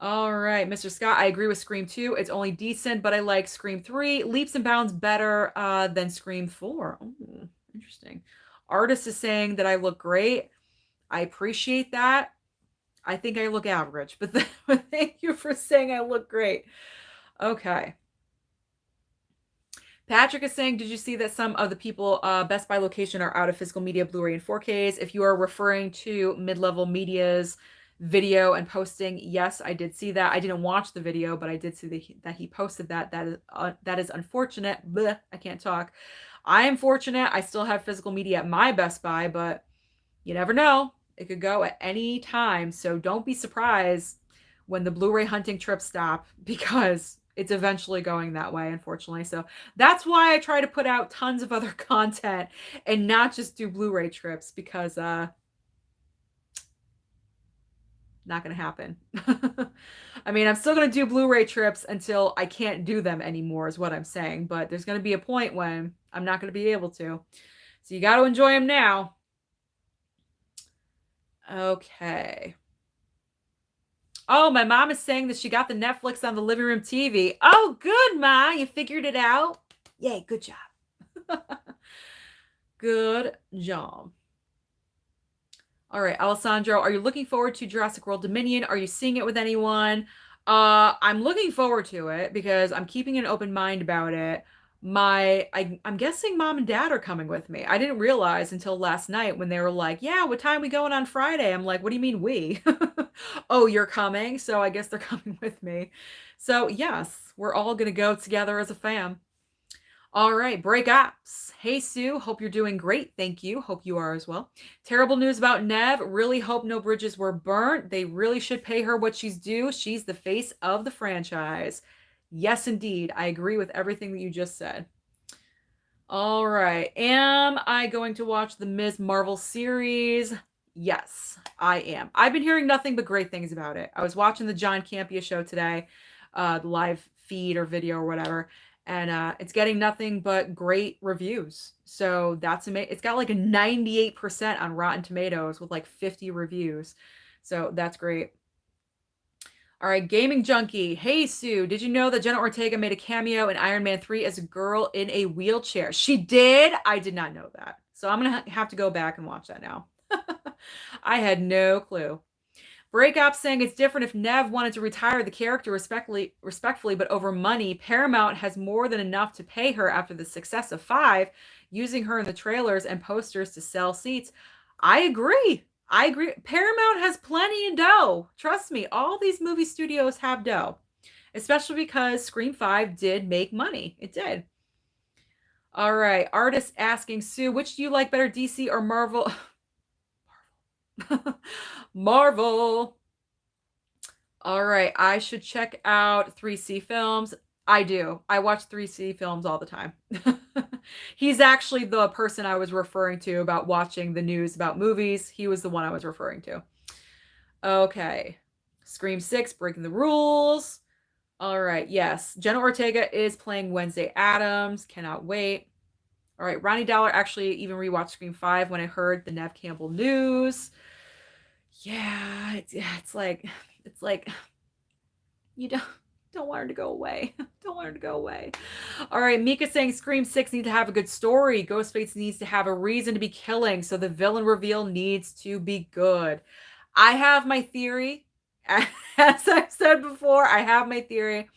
All right, Mr. Scott, I agree with Scream 2. It's only decent, but I like Scream 3. Leaps and bounds better than Scream 4. Oh, interesting. Artist is saying that I look great. I appreciate that. I think I look average, but thank you for saying I look great. Okay. Patrick is saying, did you see that some of the people Best Buy location are out of physical media, Blu-ray, and 4Ks? If you are referring to mid-level media's video and posting, yes, I did see that. I didn't watch the video, but I did see that he posted that. That is unfortunate. Blech, I can't talk. I am fortunate. I still have physical media at my Best Buy, but you never know. It could go at any time. So don't be surprised when the Blu-ray hunting trips stop, because it's eventually going that way, unfortunately. So that's why I try to put out tons of other content and not just do Blu-ray trips, because not going to happen. I mean, I'm still going to do Blu-ray trips until I can't do them anymore, is what I'm saying. But there's going to be a point when I'm not going to be able to. So you got to enjoy them now. Okay. Oh, my mom is saying that she got the Netflix on the living room TV. Oh, good, Ma. You figured it out? Yay, good job. Good job. All right, Alessandro, are you looking forward to Jurassic World Dominion? Are you seeing it with anyone? I'm looking forward to it because I'm keeping an open mind about it. I'm guessing mom and dad are coming with me. I didn't realize until last night when they were like, yeah, what time are we going on Friday? I'm like, what do you mean we? Oh, you're coming? So I guess they're coming with me. So yes, we're all going to go together as a fam. All right, breakups. Hey, Sue. Hope you're doing great. Thank you. Hope you are as well. Terrible news about Neve. Really hope no bridges were burnt. They really should pay her what she's due. She's the face of the franchise. Yes, indeed. I agree with everything that you just said. All right. Am I going to watch the Ms. Marvel series? Yes, I am. I've been hearing nothing but great things about it. I was watching the John Campea show today, the live feed or video or whatever, and it's getting nothing but great reviews. So that's amazing. It's got like a 98% on Rotten Tomatoes with like 50 reviews. So that's great. All right, Gaming Junkie. Hey, Sue, did you know that Jenna Ortega made a cameo in Iron Man 3 as a girl in a wheelchair? She did? I did not know that. So I'm going to have to go back and watch that now. I had no clue. Breakup saying it's different if Neve wanted to retire the character respectfully, but over money, Paramount has more than enough to pay her after the success of 5, using her in the trailers and posters to sell seats. I agree. Paramount has plenty of dough. Trust me, all these movie studios have dough, especially because Scream 5 did make money. It did. All right. Artist asking Sue, which do you like better, DC or Marvel? Marvel. All right. I should check out 3C Films. I do. I watch 3C Films all the time. He's actually the person I was referring to about watching the news about movies. He was the one I was referring to. Okay. Scream 6, breaking the rules. All right. Yes. Jenna Ortega is playing Wednesday Addams. Cannot wait. All right. Ronnie Dollar actually even rewatched Scream 5 when I heard the Neve Campbell news. Yeah. It's like you don't want her to go away. Don't want her to go away. All right, Mika saying Scream 6 needs to have a good story. Ghostface needs to have a reason to be killing, so the villain reveal needs to be good. I have my theory. As I've said before, I have my theory,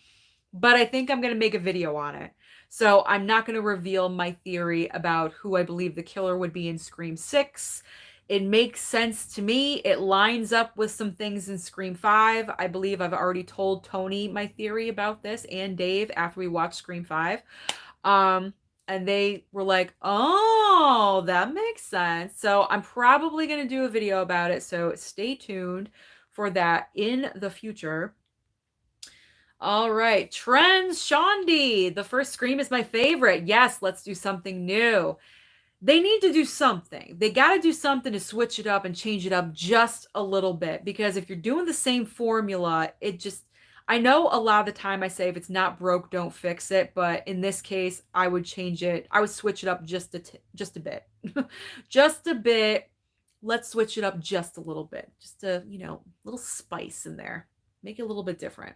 but I think I'm going to make a video on it. So I'm not going to reveal my theory about who I believe the killer would be in Scream 6. It makes sense to me. It lines up with some things in Scream 5. I believe I've already told Tony my theory about this and Dave after we watched Scream 5. And they were like, oh, that makes sense. So I'm probably going to do a video about it. So stay tuned for that in the future. All right. Trends, Shondi. The first Scream is my favorite. Yes, let's do something new. They need to do something. They got to do something to switch it up and change it up just a little bit. Because if you're doing the same formula, I know a lot of the time I say if it's not broke, don't fix it. But in this case, I would change it. I would switch it up just a bit. Just a bit. Let's switch it up just a little bit. Just a, little spice in there. Make it a little bit different.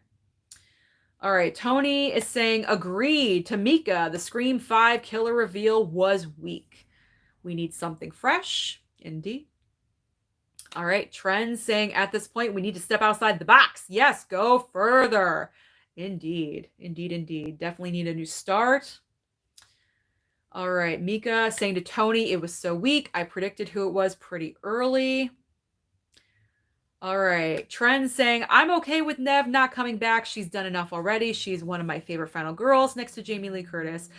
All right, Tony is saying, agreed. Tamika, the Scream 5 killer reveal was weak. We need something fresh. Indeed. All right, Trends saying, at this point, we need to step outside the box. Yes, go further. Indeed. Definitely need a new start. All right, Mika saying to Tony, it was so weak. I predicted who it was pretty early. All right. Trend saying, I'm okay with Neve not coming back. She's done enough already. She's one of my favorite final girls next to Jamie Lee Curtis.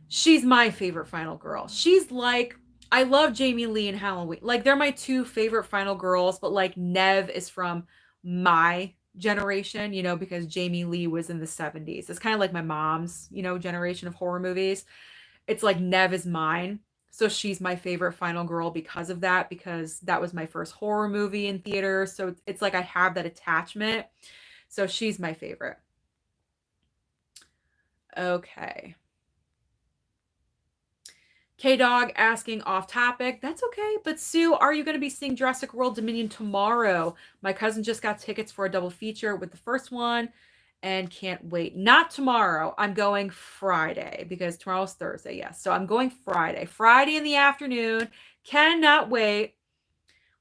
She's my favorite final girl. She's like, I love Jamie Lee and Halloween. Like, they're my two favorite final girls, but like Neve is from my generation, because Jamie Lee was in the 70s. It's kind of like my mom's, generation of horror movies. It's like Neve is mine. So she's my favorite final girl because of that, because that was my first horror movie in theater. So it's like I have that attachment. So she's my favorite. Okay. K-Dog asking off topic. That's okay. But Sue, are you going to be seeing Jurassic World Dominion tomorrow? My cousin just got tickets for a double feature with the first one and can't wait. Not tomorrow. I'm going Friday because tomorrow's Thursday. Yes. So I'm going Friday in the afternoon. Cannot wait.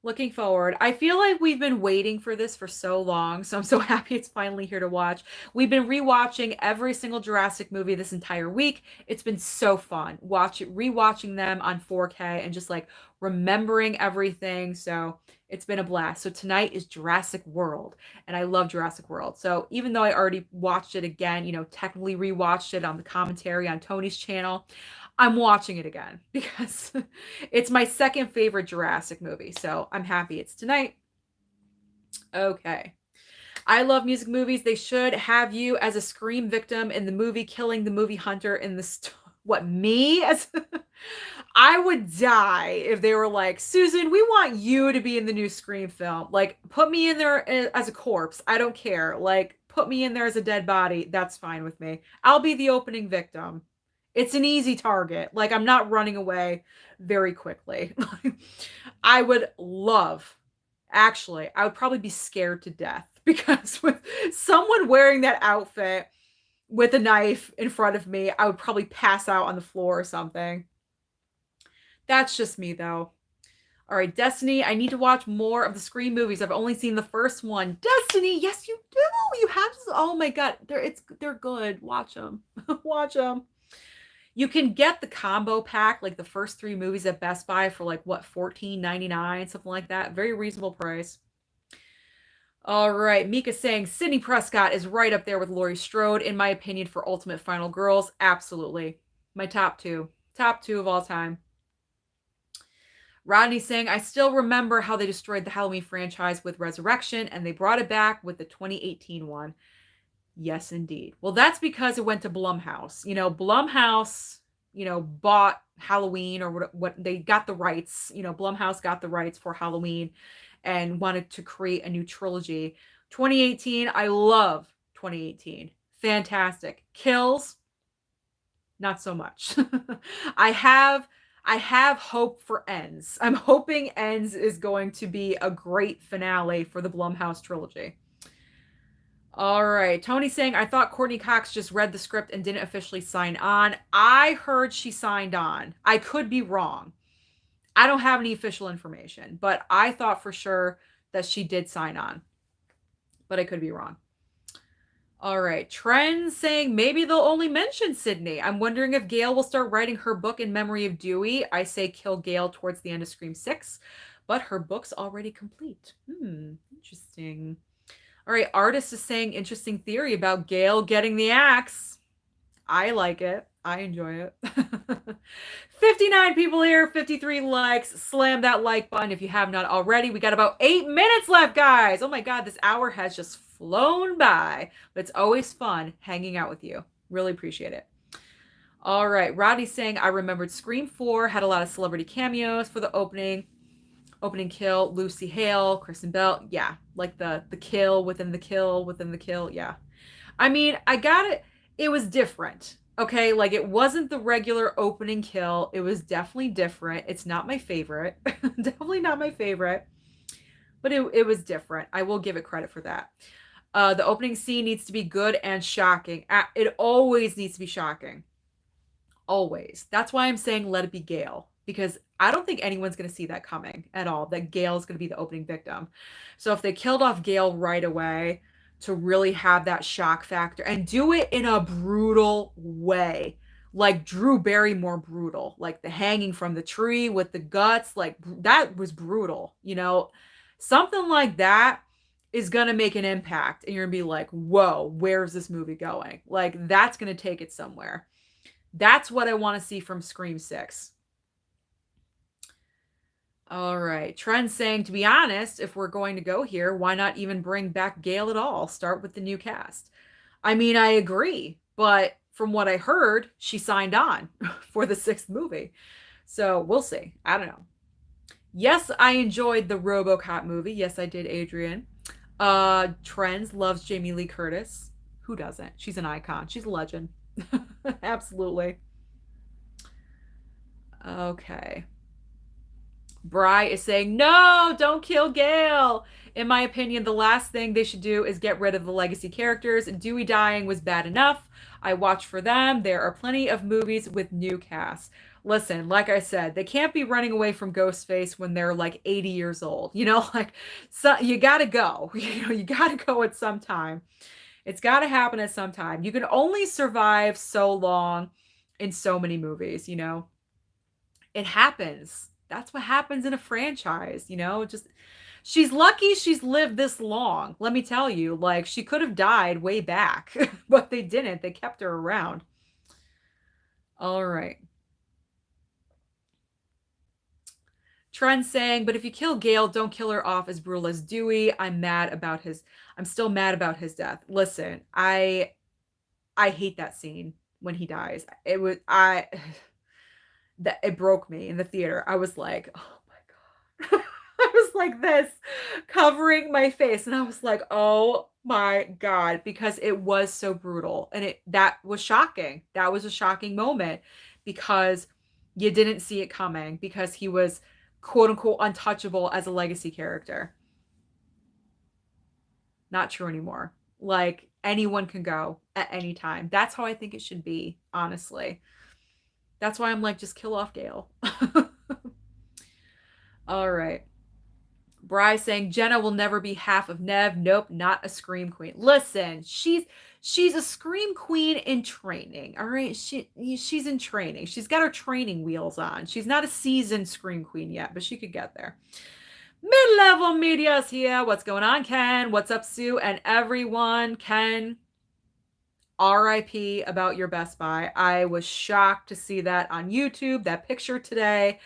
Looking forward. I feel like we've been waiting for this for so long, so I'm so happy it's finally here to watch. We've been rewatching every single Jurassic movie this entire week. It's been so fun rewatching them on 4K and just like remembering everything. So it's been a blast. So tonight is Jurassic World, and I love Jurassic World. So even though I already watched it again, technically rewatched it on the commentary on Tony's channel, I'm watching it again because it's my second favorite Jurassic movie. So I'm happy it's tonight. Okay. I love music movies. They should have you as a scream victim in the movie, killing the movie hunter in the what, me as I would die if they were like, Susan, we want you to be in the new Scream film. Like, put me in there as a corpse. I don't care. Like, put me in there as a dead body. That's fine with me. I'll be the opening victim. It's an easy target. Like, I'm not running away very quickly. I would love, actually, I would probably be scared to death because with someone wearing that outfit with a knife in front of me, I would probably pass out on the floor or something. That's just me, though. All right, Destiny, I need to watch more of the Scream movies. I've only seen the first one. Destiny, yes, you do. You have to. Oh my God, they're good. Watch them. Watch them. You can get the combo pack, like the first 3 movies at Best Buy for like what, $14.99, something like that. Very reasonable price. All right, Mika saying Sidney Prescott is right up there with Laurie Strode, in my opinion, for Ultimate Final Girls. Absolutely. My top 2. Top 2 of all time. Rodney saying, I still remember how they destroyed the Halloween franchise with Resurrection, and they brought it back with the 2018 one. Yes, indeed. Well, that's because it went to Blumhouse. Blumhouse, bought Halloween, or what they got the rights. Blumhouse got the rights for Halloween and wanted to create a new trilogy. 2018, I love 2018. Fantastic. Kills, not so much. I have hope for Ends. I'm hoping Ends is going to be a great finale for the Blumhouse trilogy. All right. Tony saying, I thought Courtney Cox just read the script and didn't officially sign on. I heard she signed on. I could be wrong. I don't have any official information, but I thought for sure that she did sign on. But I could be wrong. All right. Trends saying maybe they'll only mention SIDNEY. I'm wondering if Gale will start writing her book in memory of Dewey. I say kill Gale towards the end of Scream 6, but her book's already complete. Interesting. All right, Artist is saying interesting theory about Gale getting the axe. I like it. I enjoy it. 59 people here, 53 likes. Slam that like button if you have not already. We got about 8 minutes left, guys. Oh my God, this hour has just flown by. But it's always fun hanging out with you. Really appreciate it. All right, Rodney's saying, I remembered Scream 4 had a lot of celebrity cameos for the opening kill, Lucy Hale, Kristen Bell. Yeah, like the kill within the kill within the kill. Yeah. I mean, I got it. It was different. Okay, like it wasn't the regular opening kill. It was definitely different. It's not my favorite. Definitely not my favorite. But it was different. I will give it credit for that. The opening scene needs to be good and shocking. It always needs to be shocking. Always. That's why I'm saying let it be Gale. Because I don't think anyone's going to see that coming at all, that Gale's going to be the opening victim. So if they killed off Gale right away to really have that shock factor and do it in a brutal way, like Drew Barrymore brutal, like the hanging from the tree with the guts, like that was brutal, something like that is going to make an impact. And you're going to be like, whoa, where's this movie going? Like that's going to take it somewhere. That's what I want to see from Scream 6. All right. Trend saying, to be honest, if we're going to go here, why not even bring back Gale at all? Start with the new cast. I mean, I agree, but from what I heard, she signed on for the 6th movie. So we'll see. I don't know. Yes, I enjoyed the RoboCop movie. Yes, I did, Adrian. Trends loves Jamie Lee Curtis. Who doesn't? She's an icon. She's a legend. Absolutely. Okay. Bry is saying, no, don't kill Gale. In my opinion, the last thing they should do is get rid of the legacy characters. Dewey dying was bad enough. I watch for them. There are plenty of movies with new casts. Listen, like I said, they can't be running away from Ghostface when they're like 80 years old. Like so you got to go. You got to go at some time. It's got to happen at some time. You can only survive so long in so many movies. It happens. That's what happens in a franchise. Just she's lucky she's lived this long. Let me tell you, like she could have died way back, but they didn't. They kept her around. All right. Trent saying, but if you kill Gale, don't kill her off as brutal as Dewey. I'm still mad about his death. Listen, I hate that scene when he dies. That it broke me in the theater. I was like, oh my God. I was like this, covering my face. And I was like, oh my God, because it was so brutal. And that was shocking. That was a shocking moment because you didn't see it coming because he was quote unquote untouchable as a legacy character. Not true anymore. Like anyone can go at any time. That's how I think it should be, honestly. That's why I'm like, just kill off Gale. All right. Bry saying Jenna will never be half of Neve. Nope, not a scream queen. Listen, she's a scream queen in training. All right, she's in training. She's got her training wheels on. She's not a seasoned scream queen yet, but she could get there. Mid-level media's here. What's going on, Ken? What's up, Sue? And everyone, Ken, RIP about your Best Buy. I was shocked to see that on YouTube, that picture today.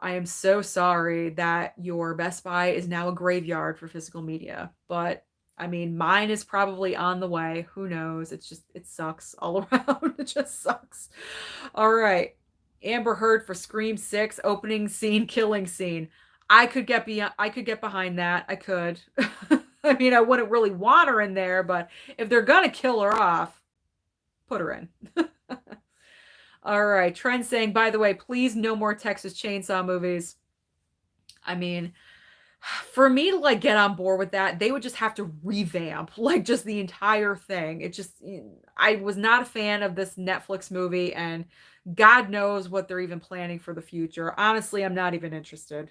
I am so sorry that your Best Buy is now a graveyard for physical media. But I mean, mine is probably on the way. Who knows? It sucks all around. It just sucks. All right. Amber Heard for Scream 6 opening scene, killing scene. I could get behind that. I could. I mean, I wouldn't really want her in there, but if they're gonna kill her off, put her in. All right. Trent saying, by the way, please no more Texas Chainsaw movies. I mean, for me to like get on board with that, they would just have to revamp like just the entire thing. I was not a fan of this Netflix movie, and God knows what they're even planning for the future. Honestly, I'm not even interested.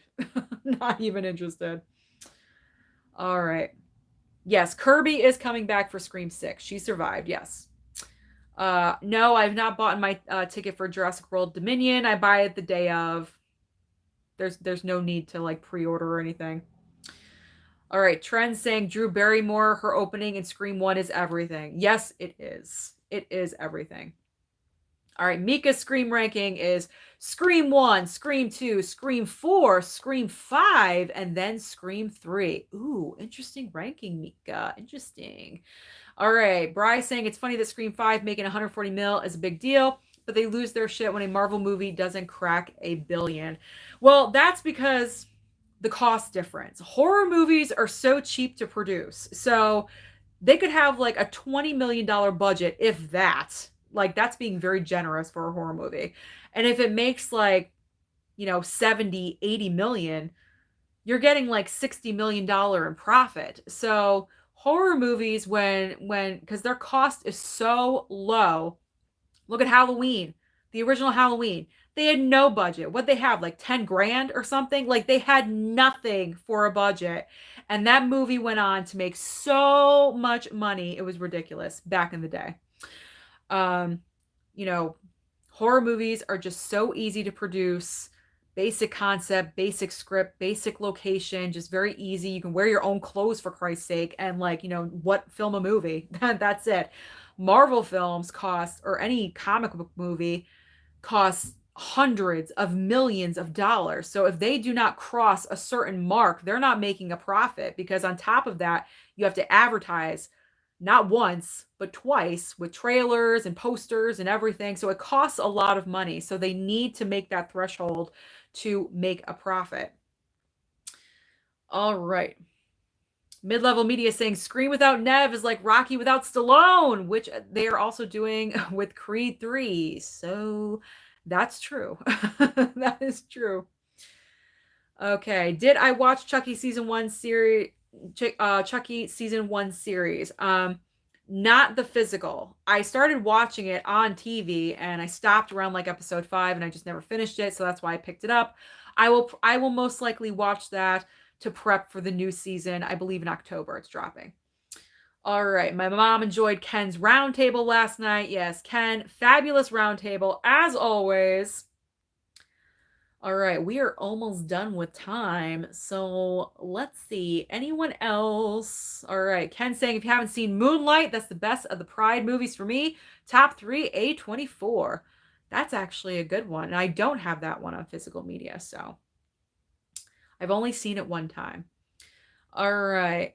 Not even interested. All right. Yes, Kirby is coming back for Scream 6. She survived. Yes. No, I've not bought my ticket for Jurassic World Dominion. I buy it the day of. There's no need to like pre-order or anything. All right, Trend saying Drew Barrymore, her opening in Scream 1 is everything. Yes, it is. It is everything. All right, Mika's Scream ranking is Scream 1, Scream 2, Scream 4, Scream 5, and then Scream 3. Ooh, interesting ranking, Mika. Interesting. All right, Bry saying it's funny that Scream 5 making 140 mil is a big deal, but they lose their shit when a Marvel movie doesn't crack $1 billion. Well, that's because the cost difference. Horror movies are so cheap to produce. So they could have like a $20 million budget, if that. Like that's being very generous for a horror movie. And if it makes like, 70, 80 million, you're getting like $60 million in profit. So horror movies because their cost is so low. Look at Halloween, the original Halloween. They had no budget. What they have, like 10 grand or something? Like they had nothing for a budget. And that movie went on to make so much money. It was ridiculous back in the day. You know, horror movies are just so easy to produce. Basic concept, basic script, basic location, just very easy. You can wear your own clothes for Christ's sake and what film a movie. That's it. Marvel films cost, or any comic book movie costs hundreds of millions of dollars. So if they do not cross a certain mark, they're not making a profit, because on top of that, you have to advertise not once, but twice with trailers and posters and everything. So it costs a lot of money. So they need to make that threshold to make a profit. All right. Mid-level media saying Scream without Neve is like Rocky without Stallone, which they are also doing with Creed 3. So that's true. That is true. Okay. Did I watch Chucky season 1 series? Chucky season 1 series. not the physical. I started watching it on TV and I stopped around like episode 5 and I just never finished it, so that's why I picked it up. I will most likely watch that to prep for the new season. I believe in October it's dropping. All right, my mom enjoyed Ken's roundtable last night. Yes, Ken, fabulous roundtable as always. All right, we are almost done with time. So let's see. Anyone else? All right, Ken saying if you haven't seen Moonlight, that's the best of the Pride movies for me. Top 3 A24. That's actually a good one. And I don't have that one on physical media, so I've only seen it one time. All right.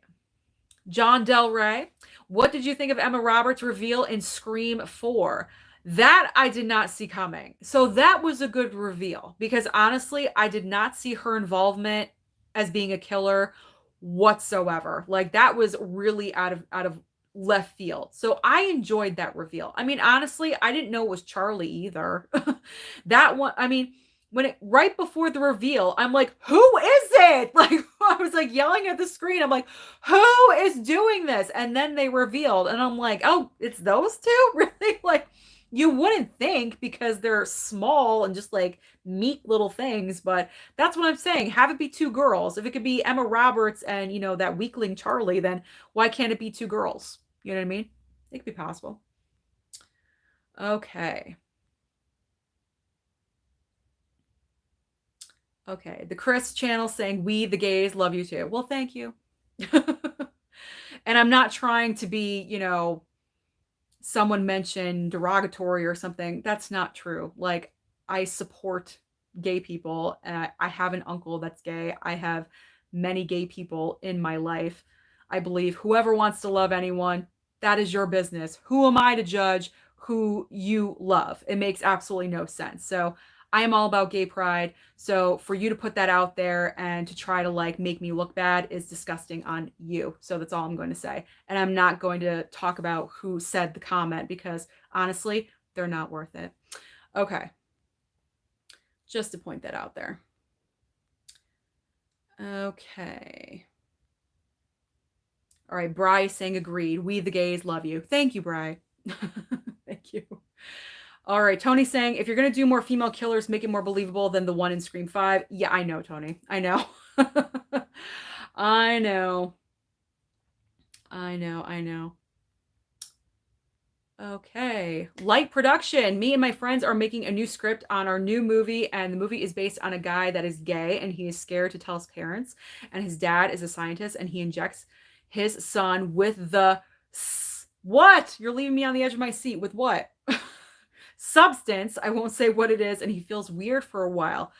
John Del Rey, what did you think of Emma Roberts' reveal in Scream 4? That I did not see coming. So that was a good reveal because honestly, I did not see her involvement as being a killer whatsoever. Like that was really out of left field. So I enjoyed that reveal. I mean, honestly, I didn't know it was Charlie either. That one, I mean, when it right before the reveal, I'm like, who is it? Like I was like yelling at the screen. I'm like, who is doing this? And then they revealed, and I'm like, oh, it's those two? Really? Like you wouldn't think because they're small and just like meek little things, but that's what I'm saying. Have it be two girls. If it could be Emma Roberts and that weakling Charlie, then why can't it be two girls? You know what I mean? It could be possible. Okay. Okay. The Chris channel saying, we the gays love you too. Well, thank you. And I'm not trying to be, someone mentioned derogatory or something. That's not true. Like, I support gay people. I have an uncle that's gay. I have many gay people in my life. I believe whoever wants to love anyone, that is your business. Who am I to judge who you love? It makes absolutely no sense. So I am all about gay pride. So for you to put that out there and to try to like make me look bad is disgusting on you. So that's all I'm going to say. And I'm not going to talk about who said the comment because honestly, they're not worth it. Okay. Just to point that out there. Okay. All right. Bri saying agreed. We the gays love you. Thank you, Bri. Thank you. All right, Tony saying, if you're going to do more female killers, make it more believable than the one in Scream 5. Yeah, I know, Tony. I know. I know. I know. I know. Okay. Light production. Me and my friends are making a new script on our new movie, and the movie is based on a guy that is gay, and he is scared to tell his parents, and his dad is a scientist, and he injects his son with the... What? You're leaving me on the edge of my seat. With what? Substance. I won't say what it is, and he feels weird for a while.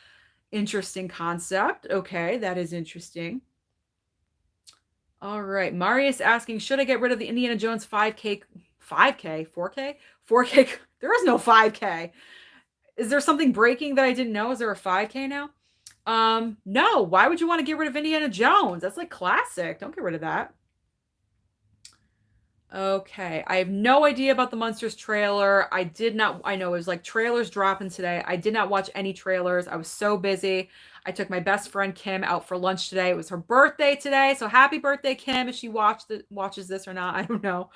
Interesting concept. Okay, that is interesting. All right. Marius asking, should I get rid of the Indiana Jones 5K? 5K? 4K? 4K? There is no 5K. Is there something breaking that I didn't know? Is there a 5K now? No. Why would you want to get rid of Indiana Jones? That's like classic. Don't get rid of that. Okay, I have no idea about the Munsters trailer. I know it was like trailers dropping today. I did not watch any trailers. I was so busy. I took my best friend Kim out for lunch today. It was her birthday today. So happy birthday, Kim. If she watches this or not, I don't know.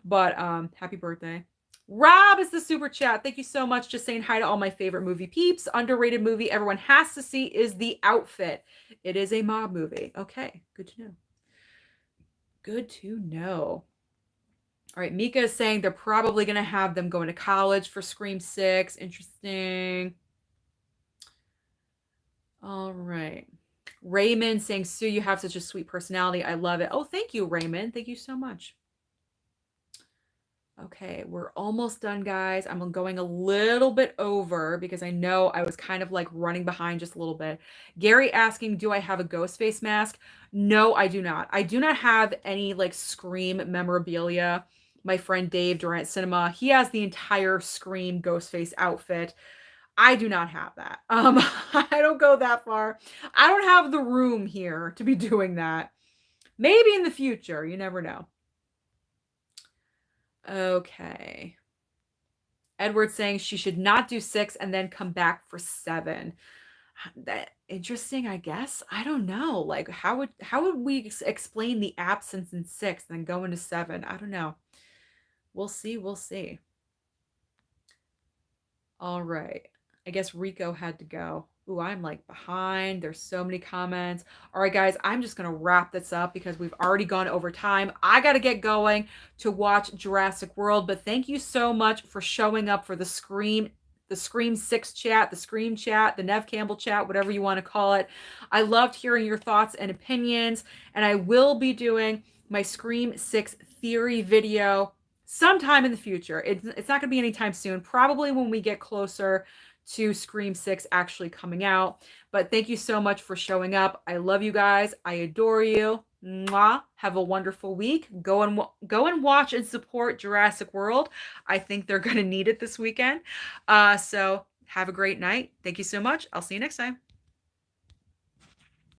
But happy birthday. Rob is the super chat. Thank you so much. Just saying hi to all my favorite movie peeps. Underrated movie everyone has to see is The Outfit. It is a mob movie. Okay, good to know. Good to know. All right, Mika is saying they're probably going to have them going to college for Scream 6. Interesting. All right. Raymond saying, Sue, you have such a sweet personality. I love it. Oh, thank you, Raymond. Thank you so much. Okay, we're almost done, guys. I'm going a little bit over because I know I was kind of like running behind just a little bit. Gary asking, do I have a ghost face mask? No, I do not. I do not have any like Scream memorabilia. My friend Dave Durant Cinema, he has the entire Scream Ghostface outfit. I do not have that. I don't go that far. I don't have the room here to be doing that. Maybe in the future, you never know. Okay. Edward saying she should not do 6 and then come back for 7. That interesting, I guess. I don't know. Like, how would we explain the absence in 6 and then go into 7? I don't know. We'll see. We'll see. All right. I guess Rico had to go. Ooh, I'm like behind. There's so many comments. All right, guys, I'm just going to wrap this up because we've already gone over time. I got to get going to watch Jurassic World, but thank you so much for showing up for the Scream 6 chat, the Scream chat, the Neve Campbell chat, whatever you want to call it. I loved hearing your thoughts and opinions, and I will be doing my Scream 6 theory video sometime in the future. It's not going to be anytime soon, probably when we get closer to Scream 6 actually coming out. But thank you so much for showing up. I love you guys. I adore you. Mwah. Have a wonderful week. Go and watch and support Jurassic World. I think they're going to need it this weekend. So have a great night. Thank you so much. I'll see you next time.